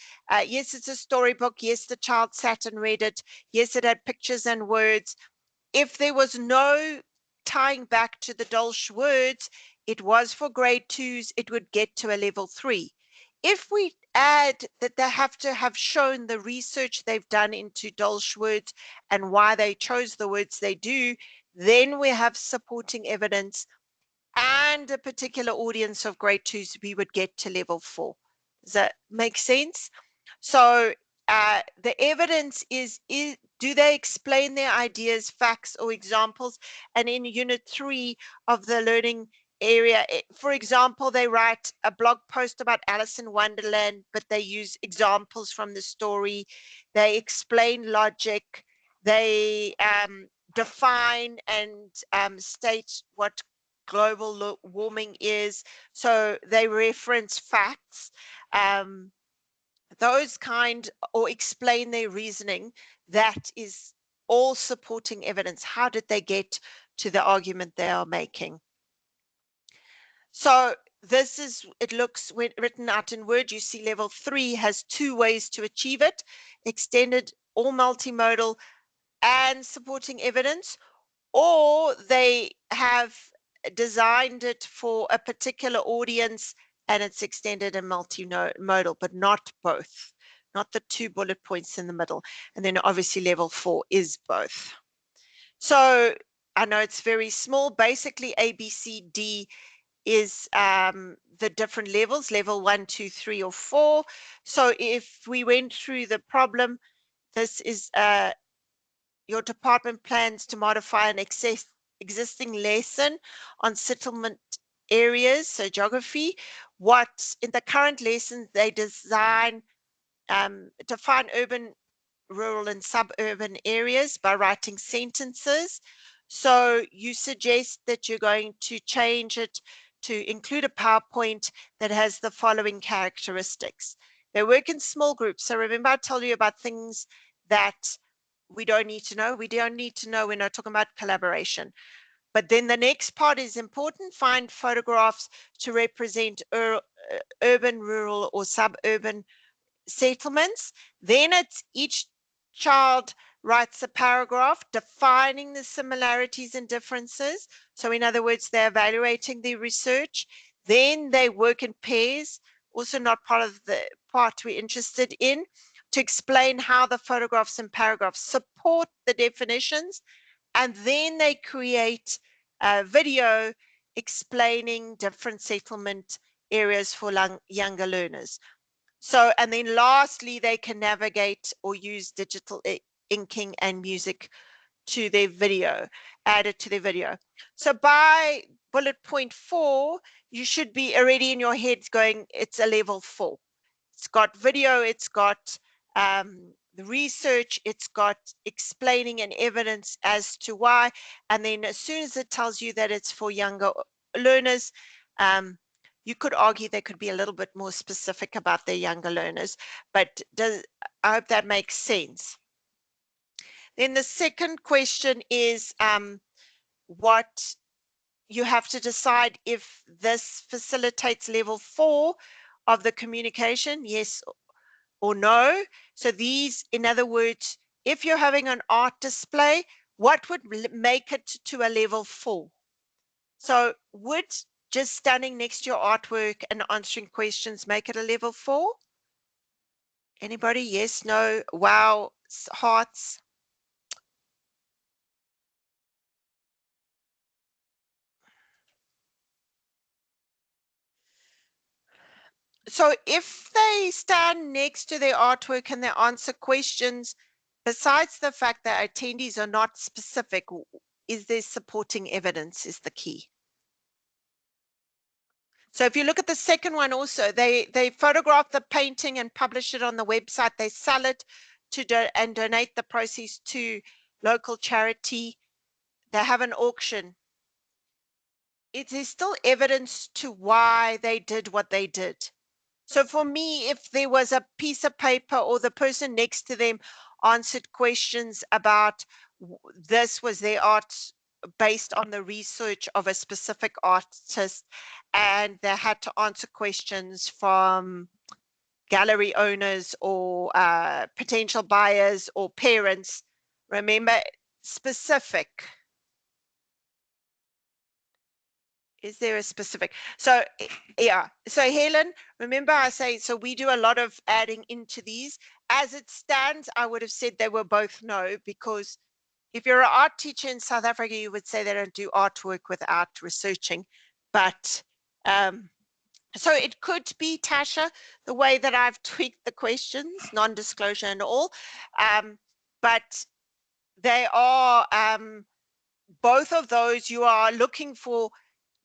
yes, it's a storybook. Yes, the child sat and read it. Yes, it had pictures and words. If there was no tying back to the Dolch words, it was for grade 2s, it would get to a level 3. If we add that they have to have shown the research they've done into Dolch words and why they chose the words they do, then we have supporting evidence and a particular audience of grade 2s, we would get to level 4. Does that make sense? So the evidence is do they explain their ideas, facts, or examples? And in unit 3 of the learning area, for example, they write a blog post about Alice in Wonderland, but they use examples from the story. They explain logic. They define and state what global warming is. So they reference facts. Those kind, or explain their reasoning. That is all supporting evidence. How did they get to the argument they are making? So this is, it looks, when written out in Word, you see level 3 has 2 ways to achieve it: extended or multimodal and supporting evidence, or they have designed it for a particular audience and it's extended and multimodal, but not both, not the 2 bullet points in the middle. And then obviously level 4 is both. So I know it's very small. Basically A, B, C, D is the different levels, level 1, 2, 3, or 4. So if we went through the problem, this is your department plans to modify an existing lesson on settlement areas, so geography. What in the current lessons they define urban, rural, and suburban areas by writing sentences. So you suggest that you're going to change it to include a PowerPoint that has the following characteristics. They work in small groups. So remember I told you about things that we don't need to know. We don't need to know. We're not talking about collaboration. But then the next part is important. Find photographs to represent urban, rural, or suburban settlements. Then it's each child writes a paragraph defining the similarities and differences. So in other words, they're evaluating the research. Then they work in pairs, also not part of the part we're interested in, to explain how the photographs and paragraphs support the definitions. And then they create a video explaining different settlement areas for younger learners. So, and then lastly, they can navigate or use digital inking and music to their video, added to their video. So by bullet point 4, you should be already in your heads going, it's a level 4. It's got video, it's got the research, it's got explaining and evidence as to why. And then as soon as it tells you that it's for younger learners, you could argue they could be a little bit more specific about their younger learners, but I hope that makes sense. Then the second question is what you have to decide if this facilitates level 4 of the communication, yes or no. So these, in other words, if you're having an art display, what would make it to a level 4? So would just standing next to your artwork and answering questions make it a level 4? Anybody? Yes, no, wow, hearts. So if they stand next to their artwork and they answer questions, besides the fact that attendees are not specific, is there supporting evidence is the key. So if you look at the second one also, they photograph the painting and publish it on the website. They sell it and donate the proceeds to local charity. They have an auction. It is still evidence to why they did what they did. So for me, if there was a piece of paper or the person next to them answered questions about this was their art based on the research of a specific artist, and they had to answer questions from gallery owners or potential buyers or parents, remember, specific. Is there a specific? So yeah, so Helen, remember I say, so we do a lot of adding into these. As it stands, I would have said they were both no, because if you're an art teacher in South Africa, you would say they don't do artwork without researching. But so it could be, Tasha, the way that I've tweaked the questions, non-disclosure and all. But they are, both of those you are looking for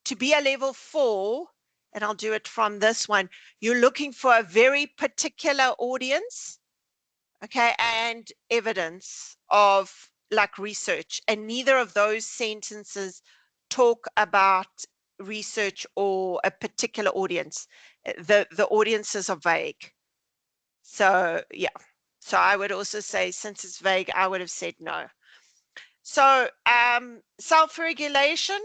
to be a level 4, and I'll do it from this one, you're looking for a very particular audience, okay, and evidence of like research, and neither of those sentences talk about research or a particular audience. The audiences are vague. So yeah, so I would also say, since it's vague, I would have said no. So self-regulation,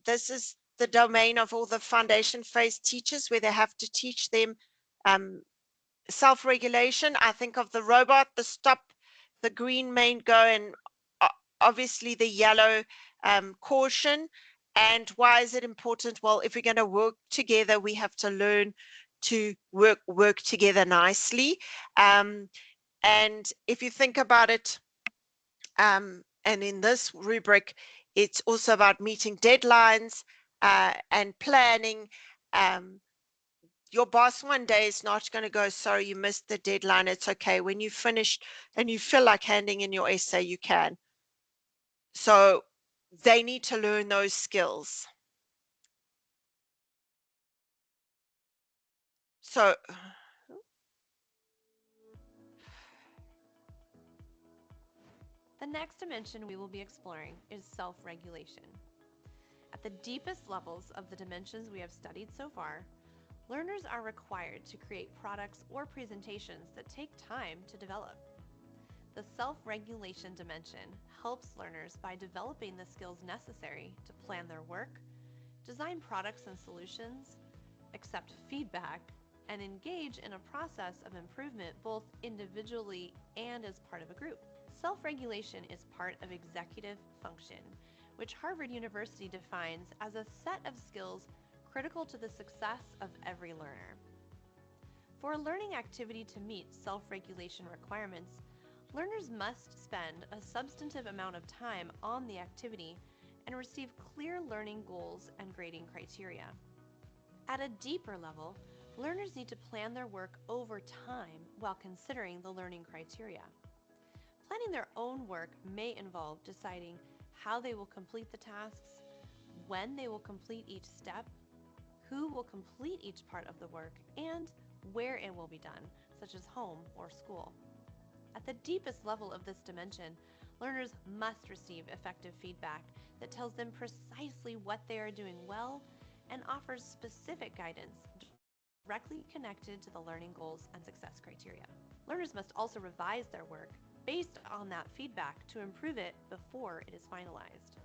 this is the domain of all the foundation phase teachers, where they have to teach them self-regulation. I think of the robot, the stop, the green main go, and obviously the yellow caution. And why is it important? Well, if we're going to work together, we have to learn to work together nicely. And if you think about it, and in this rubric, it's also about meeting deadlines and planning. Your boss one day is not going to go, sorry, you missed the deadline. It's okay. When you finished and you feel like handing in your essay, you can. So they need to learn those skills. So The next dimension we will be exploring is self-regulation. At the deepest levels of the dimensions we have studied so far, learners are required to create products or presentations that take time to develop. The self-regulation dimension helps learners by developing the skills necessary to plan their work, design products and solutions, accept feedback, and engage in a process of improvement both individually and as part of a group. Self-regulation is part of executive function, which Harvard University defines as a set of skills critical to the success of every learner. For a learning activity to meet self-regulation requirements, learners must spend a substantive amount of time on the activity and receive clear learning goals and grading criteria. At a deeper level, learners need to plan their work over time while considering the learning criteria. Planning their own work may involve deciding how they will complete the tasks, when they will complete each step, who will complete each part of the work, and where it will be done, such as home or school. At the deepest level of this dimension, learners must receive effective feedback that tells them precisely what they are doing well and offers specific guidance directly connected to the learning goals and success criteria. Learners must also revise their work based on that feedback to improve it before it is finalized.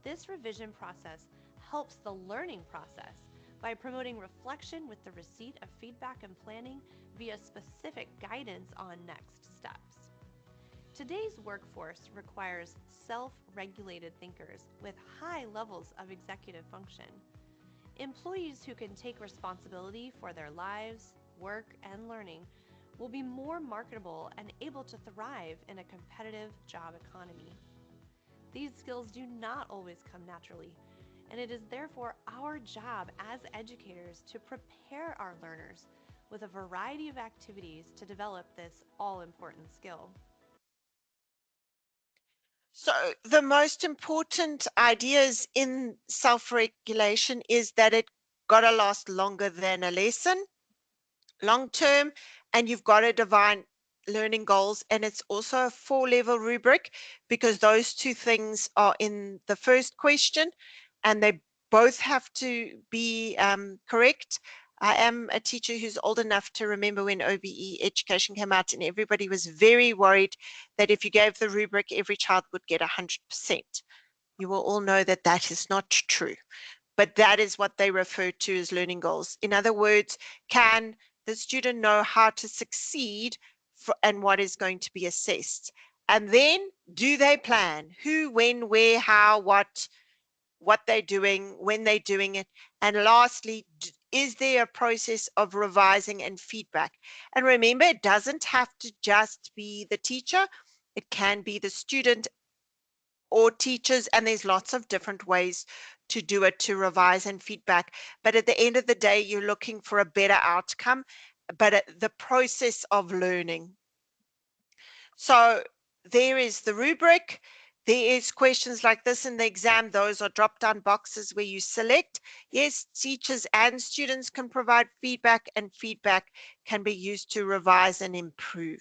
This revision process helps the learning process by promoting reflection with the receipt of feedback and planning via specific guidance on next steps. Today's workforce requires self-regulated thinkers with high levels of executive function. Employees who can take responsibility for their lives, work, and learning will be more marketable and able to thrive in a competitive job economy. These skills do not always come naturally, and it is therefore our job as educators to prepare our learners with a variety of activities to develop this all-important skill. So the most important ideas in self-regulation is that it got to last longer than a lesson, long term, and you've got to define learning goals, and it's also a 4-level rubric because those two things are in the first question and they both have to be correct. I am a teacher who's old enough to remember when OBE education came out and everybody was very worried that if you gave the rubric, every child would get 100%. You will all know that that is not true, but that is what they refer to as learning goals. In other words, can the student know how to succeed and what is going to be assessed? And then do they plan who, when, where, how, what they're doing, when they're doing it? And lastly, is there a process of revising and feedback? And remember, it doesn't have to just be the teacher. It can be the student or teachers, and there's lots of different ways to do it, to revise and feedback. But at the end of the day, you're looking for a better outcome, but the process of learning. So there is the rubric. There is questions like this in the exam. Those are drop-down boxes where you select. Yes, teachers and students can provide feedback, and feedback can be used to revise and improve.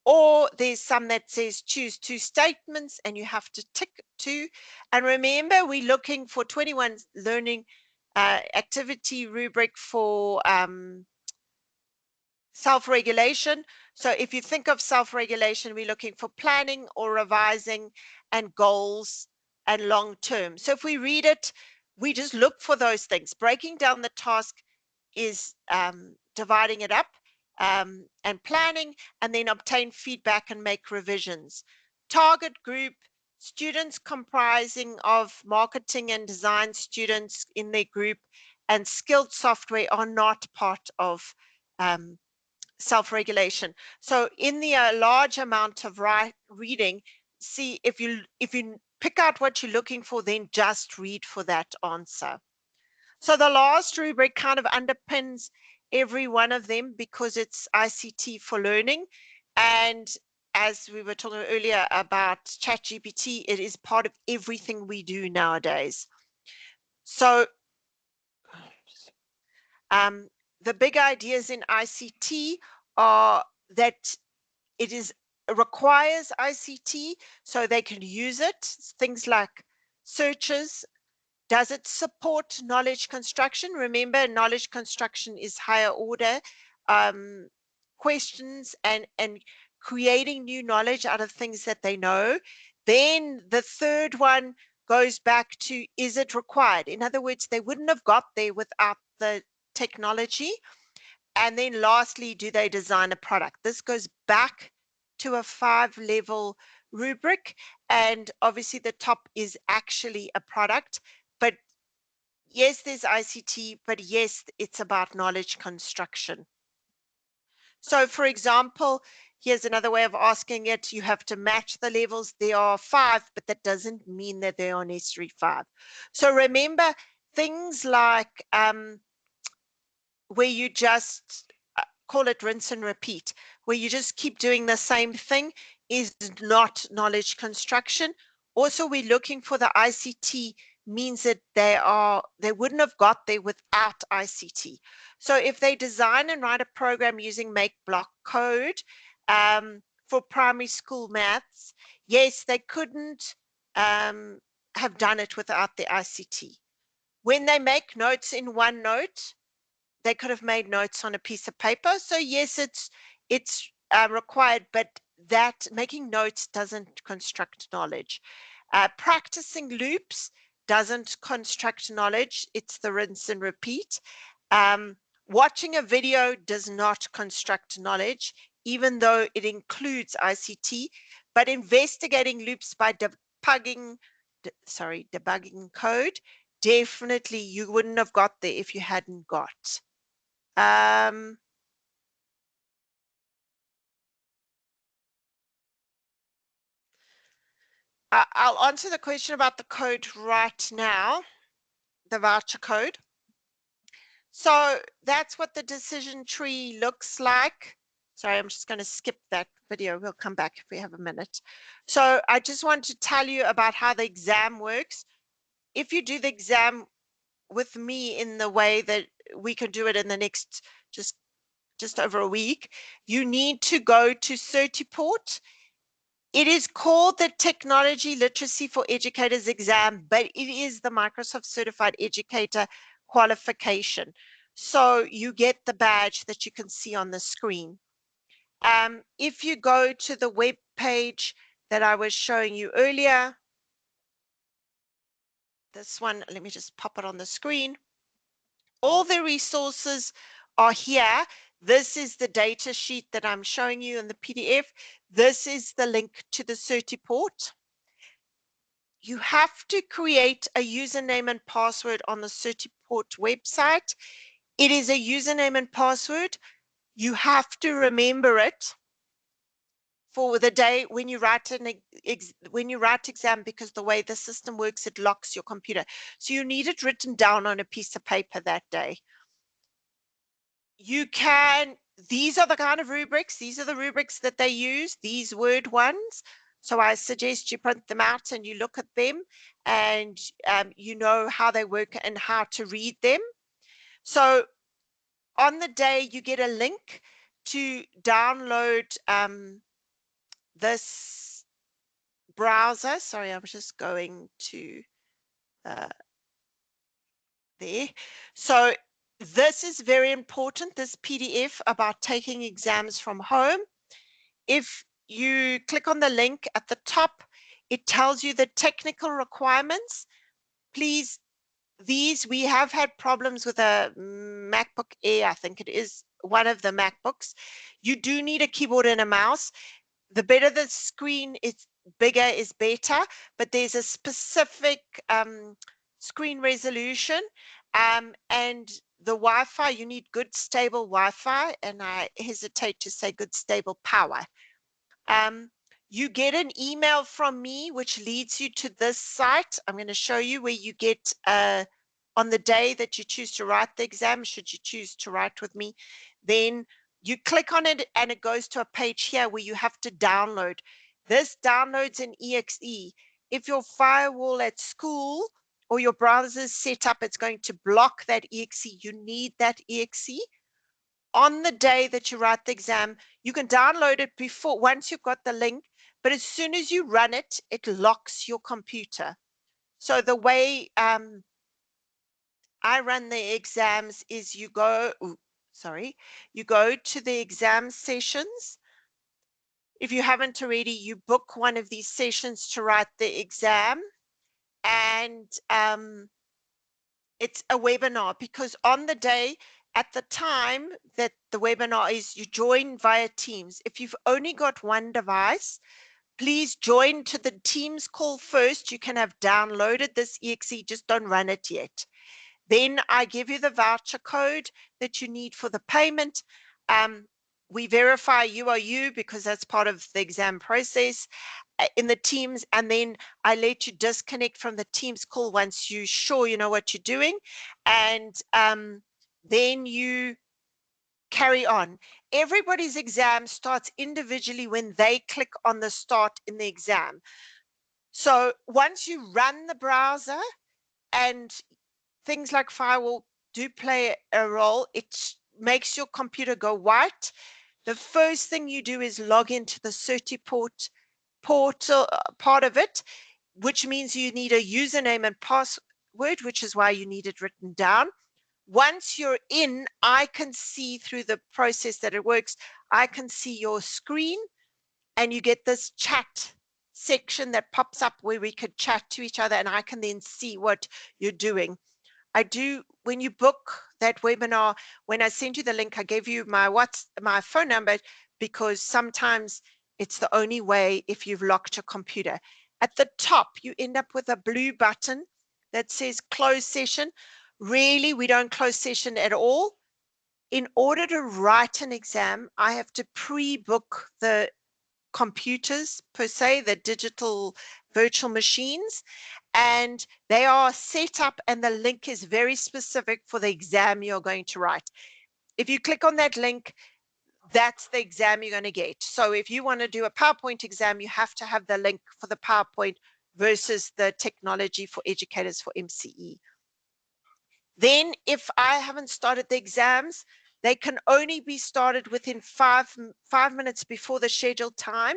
Or there's some that says choose 2 statements and you have to tick 2. And remember, we're looking for 21 learning activity rubric for self-regulation. So if you think of self-regulation, we're looking for planning or revising and goals and long term. So if we read it, we just look for those things. Breaking down the task is dividing it up and planning, and then obtain feedback and make revisions. Target group, students comprising of marketing and design students in their group and skilled software are not part of self-regulation. So in the large amount of reading, see if you pick out what you're looking for, then just read for that answer. So the last rubric kind of underpins every one of them because it's ICT for learning. And as we were talking earlier about ChatGPT, it is part of everything we do nowadays. So the big ideas in ICT are that it requires ICT so they can use it. Things like searches. Does it support knowledge construction? Remember, knowledge construction is higher order questions and creating new knowledge out of things that they know. Then the third one goes back to, is it required? In other words, they wouldn't have got there without the technology. And then lastly, do they design a product? This goes back to a 5-level rubric. And obviously the top is actually a product, but yes, there's ICT, but yes, it's about knowledge construction. So for example, here's another way of asking it. You have to match the levels. There are 5, but that doesn't mean that they are necessarily 5. So remember things like where you just call it rinse and repeat, where you just keep doing the same thing, is not knowledge construction. Also, we're looking for the ICT means that they wouldn't have got there without ICT. So if they design and write a program using make block code for primary school maths, yes, they couldn't have done it without the ICT. When they make notes in OneNote, they could have made notes on a piece of paper. So yes, it's required, but that making notes doesn't construct knowledge. Practicing loops doesn't construct knowledge. It's the rinse and repeat. Watching a video does not construct knowledge, even though it includes ICT, but investigating loops by debugging code, definitely you wouldn't have got there if you hadn't got. I'll answer the question about the code right now, the voucher code. So that's what the decision tree looks like. Sorry, I'm just going to skip that video. We'll come back if we have a minute. So I just want to tell you about how the exam works. If you do the exam with me in the way that we can do it in the next just over a week, you need to go to Certiport. It is called the Technology Literacy for Educators exam, but it is the Microsoft Certified Educator qualification. So you get the badge that you can see on the screen. If you go to the web page that I was showing you earlier, this one, let me just pop it on the screen. All the resources are here. This is the data sheet that I'm showing you in the PDF. This is the link to the Certiport. You have to create a username and password on the Certiport website. It is a username and password. You have to remember it for the day when you write exam, because the way the system works, it locks your computer. So you need it written down on a piece of paper that day. These are the kind of rubrics, these are the rubrics that they use, these word ones. So I suggest you print them out and you look at them and you know how they work and how to read them. So on the day you get a link to download this browser. Sorry, I'm just going to there. So this is very important, this PDF about taking exams from home. If you click on the link at the top, it tells you the technical requirements. Please, we have had problems with a MacBook Air, I think it is one of the MacBooks. You do need a keyboard and a mouse. The better the screen is, bigger is better, but there's a specific screen resolution and the Wi-Fi, you need good stable Wi-Fi, and I hesitate to say good stable power. You get an email from me which leads you to this site. I'm going to show you where you get on the day that you choose to write the exam, should you choose to write with me, then you click on it and it goes to a page here where you have to download. This downloads an EXE. If your firewall at school or your browser is set up, it's going to block that EXE. You need that EXE. On the day that you write the exam, you can download it before, once you've got the link, but as soon as you run it, it locks your computer. So the way I run the exams is you go to the exam sessions. if you haven't already, you book one of these sessions to write the exam, and it's a webinar, because on the day, at the time that the webinar is, you join via Teams. If you've only got one device, please join to the Teams call first. You can have downloaded this EXE, just don't run it yet. Then I give you the voucher code that you need for the payment. We verify you are you, because that's part of the exam process in the Teams, and then I let you disconnect from the Teams call once you're sure you know what you're doing, and then you carry on. Everybody's exam starts individually when they click on the start in the exam. So once you run the browser, and things like firewall do play a role, it makes your computer go white. The first thing you do is log into the Certiport portal part of it, which means you need a username and password, which is why you need it written down. Once you're in, I can see through the process that it works. I can see your screen, and you get this chat section that pops up where we could chat to each other, and I can then see what you're doing. When you book that webinar, when I sent you the link, I gave you my phone number, because sometimes it's the only way if you've locked your computer. At the top, you end up with a blue button that says close session. Really, we don't close session at all. In order to write an exam, I have to pre-book the computers per se, the digital virtual machines, and they are set up, and the link is very specific for the exam you're going to write. If you click on that link, that's the exam you're going to get. So if you want to do a PowerPoint exam, you have to have the link for the PowerPoint versus the technology for educators for MCE. Then if I haven't started the exams, they can only be started within five minutes before the scheduled time.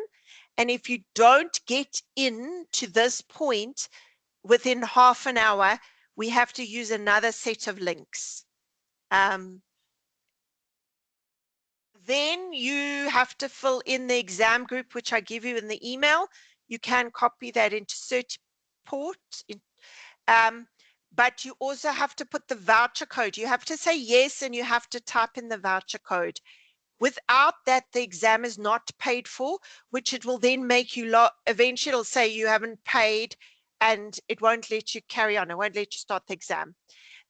And if you don't get in to this point within half an hour, we have to use another set of links. Then you have to fill in the exam group, which I give you in the email. You can copy that into Certiport. But you also have to put the voucher code. You have to say yes, and you have to type in the voucher code. Without that, the exam is not paid for, which it will then make you eventually it'll say you haven't paid, and it won't let you carry on. It won't let you start the exam.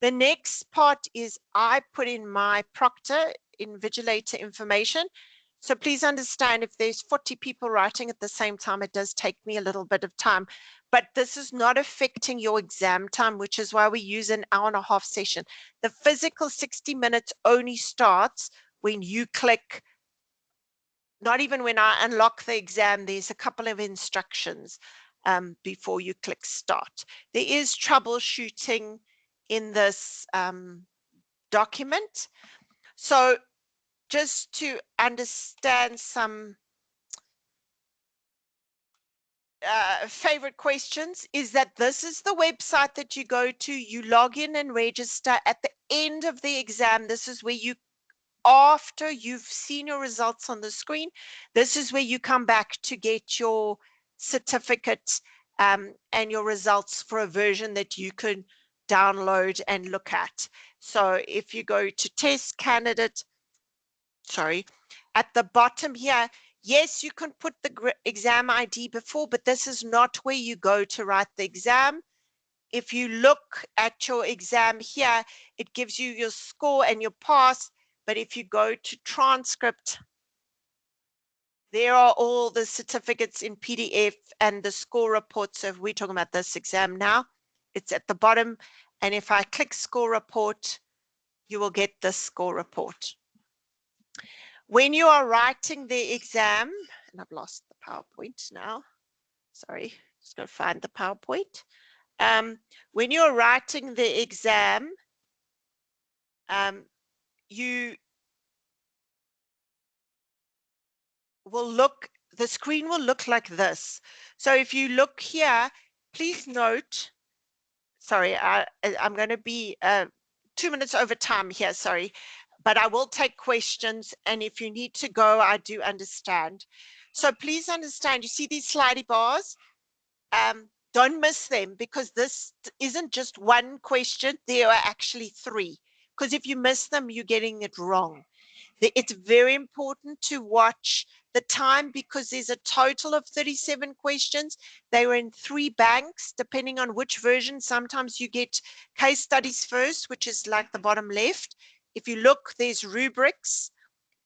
The next part is I put in my proctor invigilator information. So please understand, if there's 40 people writing at the same time, it does take me a little bit of time, but this is not affecting your exam time, which is why we use an hour-and-a-half session. The physical 60 minutes only starts when you click, not even when I unlock the exam, there's a couple of instructions before you click start. There is troubleshooting in this document. So just to understand some favorite questions, is that this is the website that you go to, you log in and register. At the end of the exam, this is where you, after you've seen your results on the screen, this is where you come back to get your certificate and your results for a version that you can download and look at. So if you go to test candidate, at the bottom here, yes, you can put the exam ID before, but this is not where you go to write the exam. If you look at your exam here, it gives you your score and your pass. But if you go to transcript, there are all the certificates in PDF and the score report. So if we're talking about this exam now, it's at the bottom. And if I click score report, you will get this score report. When you are writing the exam, and I've lost the PowerPoint now. Sorry, just go find the PowerPoint. When you're writing the exam, you will look, the screen will look like this. So if you look here, please note, sorry, I'm going to be 2 minutes over time here, sorry. but I will take questions. And if you need to go, I do understand. So please understand, you see these slidey bars? Don't miss them, because this isn't just one question. There are actually 3. Because if you miss them, you're getting it wrong. It's very important to watch the time, because there's a total of 37 questions. They were in 3 banks, depending on which version. Sometimes you get case studies first, which is like the bottom left. If you look, there's rubrics,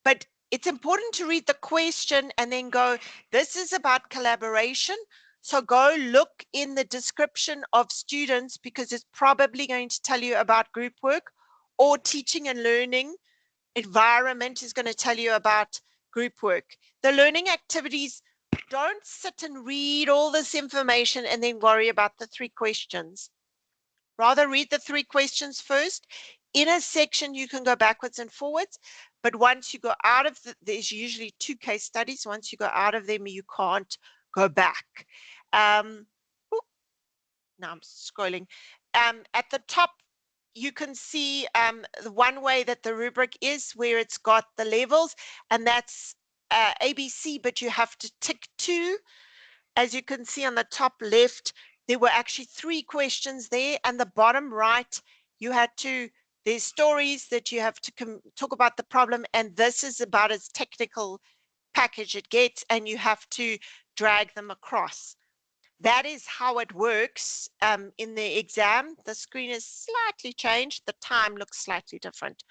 but it's important to read the question and then go, this is about collaboration. So go look in the description of students, because it's probably going to tell you about group work, or teaching and learning environment is going to tell you about group work. The learning activities, don't sit and read all this information and then worry about the 3 questions. Rather read the 3 questions first. In a section, you can go backwards and forwards, but once you go out of there's usually 2 case studies. Once you go out of them, you can't go back. Now I'm scrolling. At the top, you can see the one way that the rubric is, where it's got the levels, and that's ABC, but you have to tick 2. As you can see on the top left, there were actually 3 questions there, and the bottom right, you had to, there's stories that you have to talk about the problem, and this is about as technical package it gets, and you have to drag them across. That is how it works in the exam. The screen is slightly changed. The time looks slightly different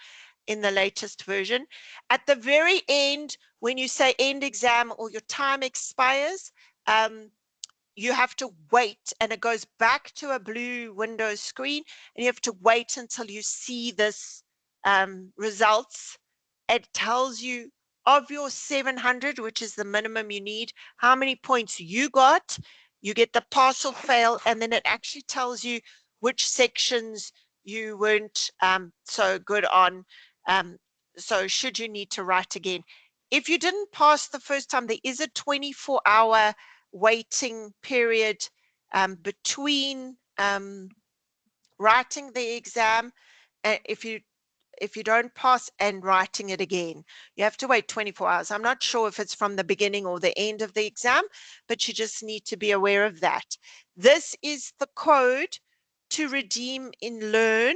in the latest version. At the very end, when you say end exam or your time expires, you have to wait, and it goes back to a blue Windows screen, and you have to wait until you see this results. It tells you of your 700, which is the minimum you need, how many points you got. You get the pass or fail, and then it actually tells you which sections you weren't so good on. So should you need to write again. If you didn't pass the first time, there is a 24-hour waiting period between writing the exam, if you don't pass, and writing it again. You have to wait 24 hours. I'm not sure if it's from the beginning or the end of the exam, but you just need to be aware of that. This is the code to redeem in Learn.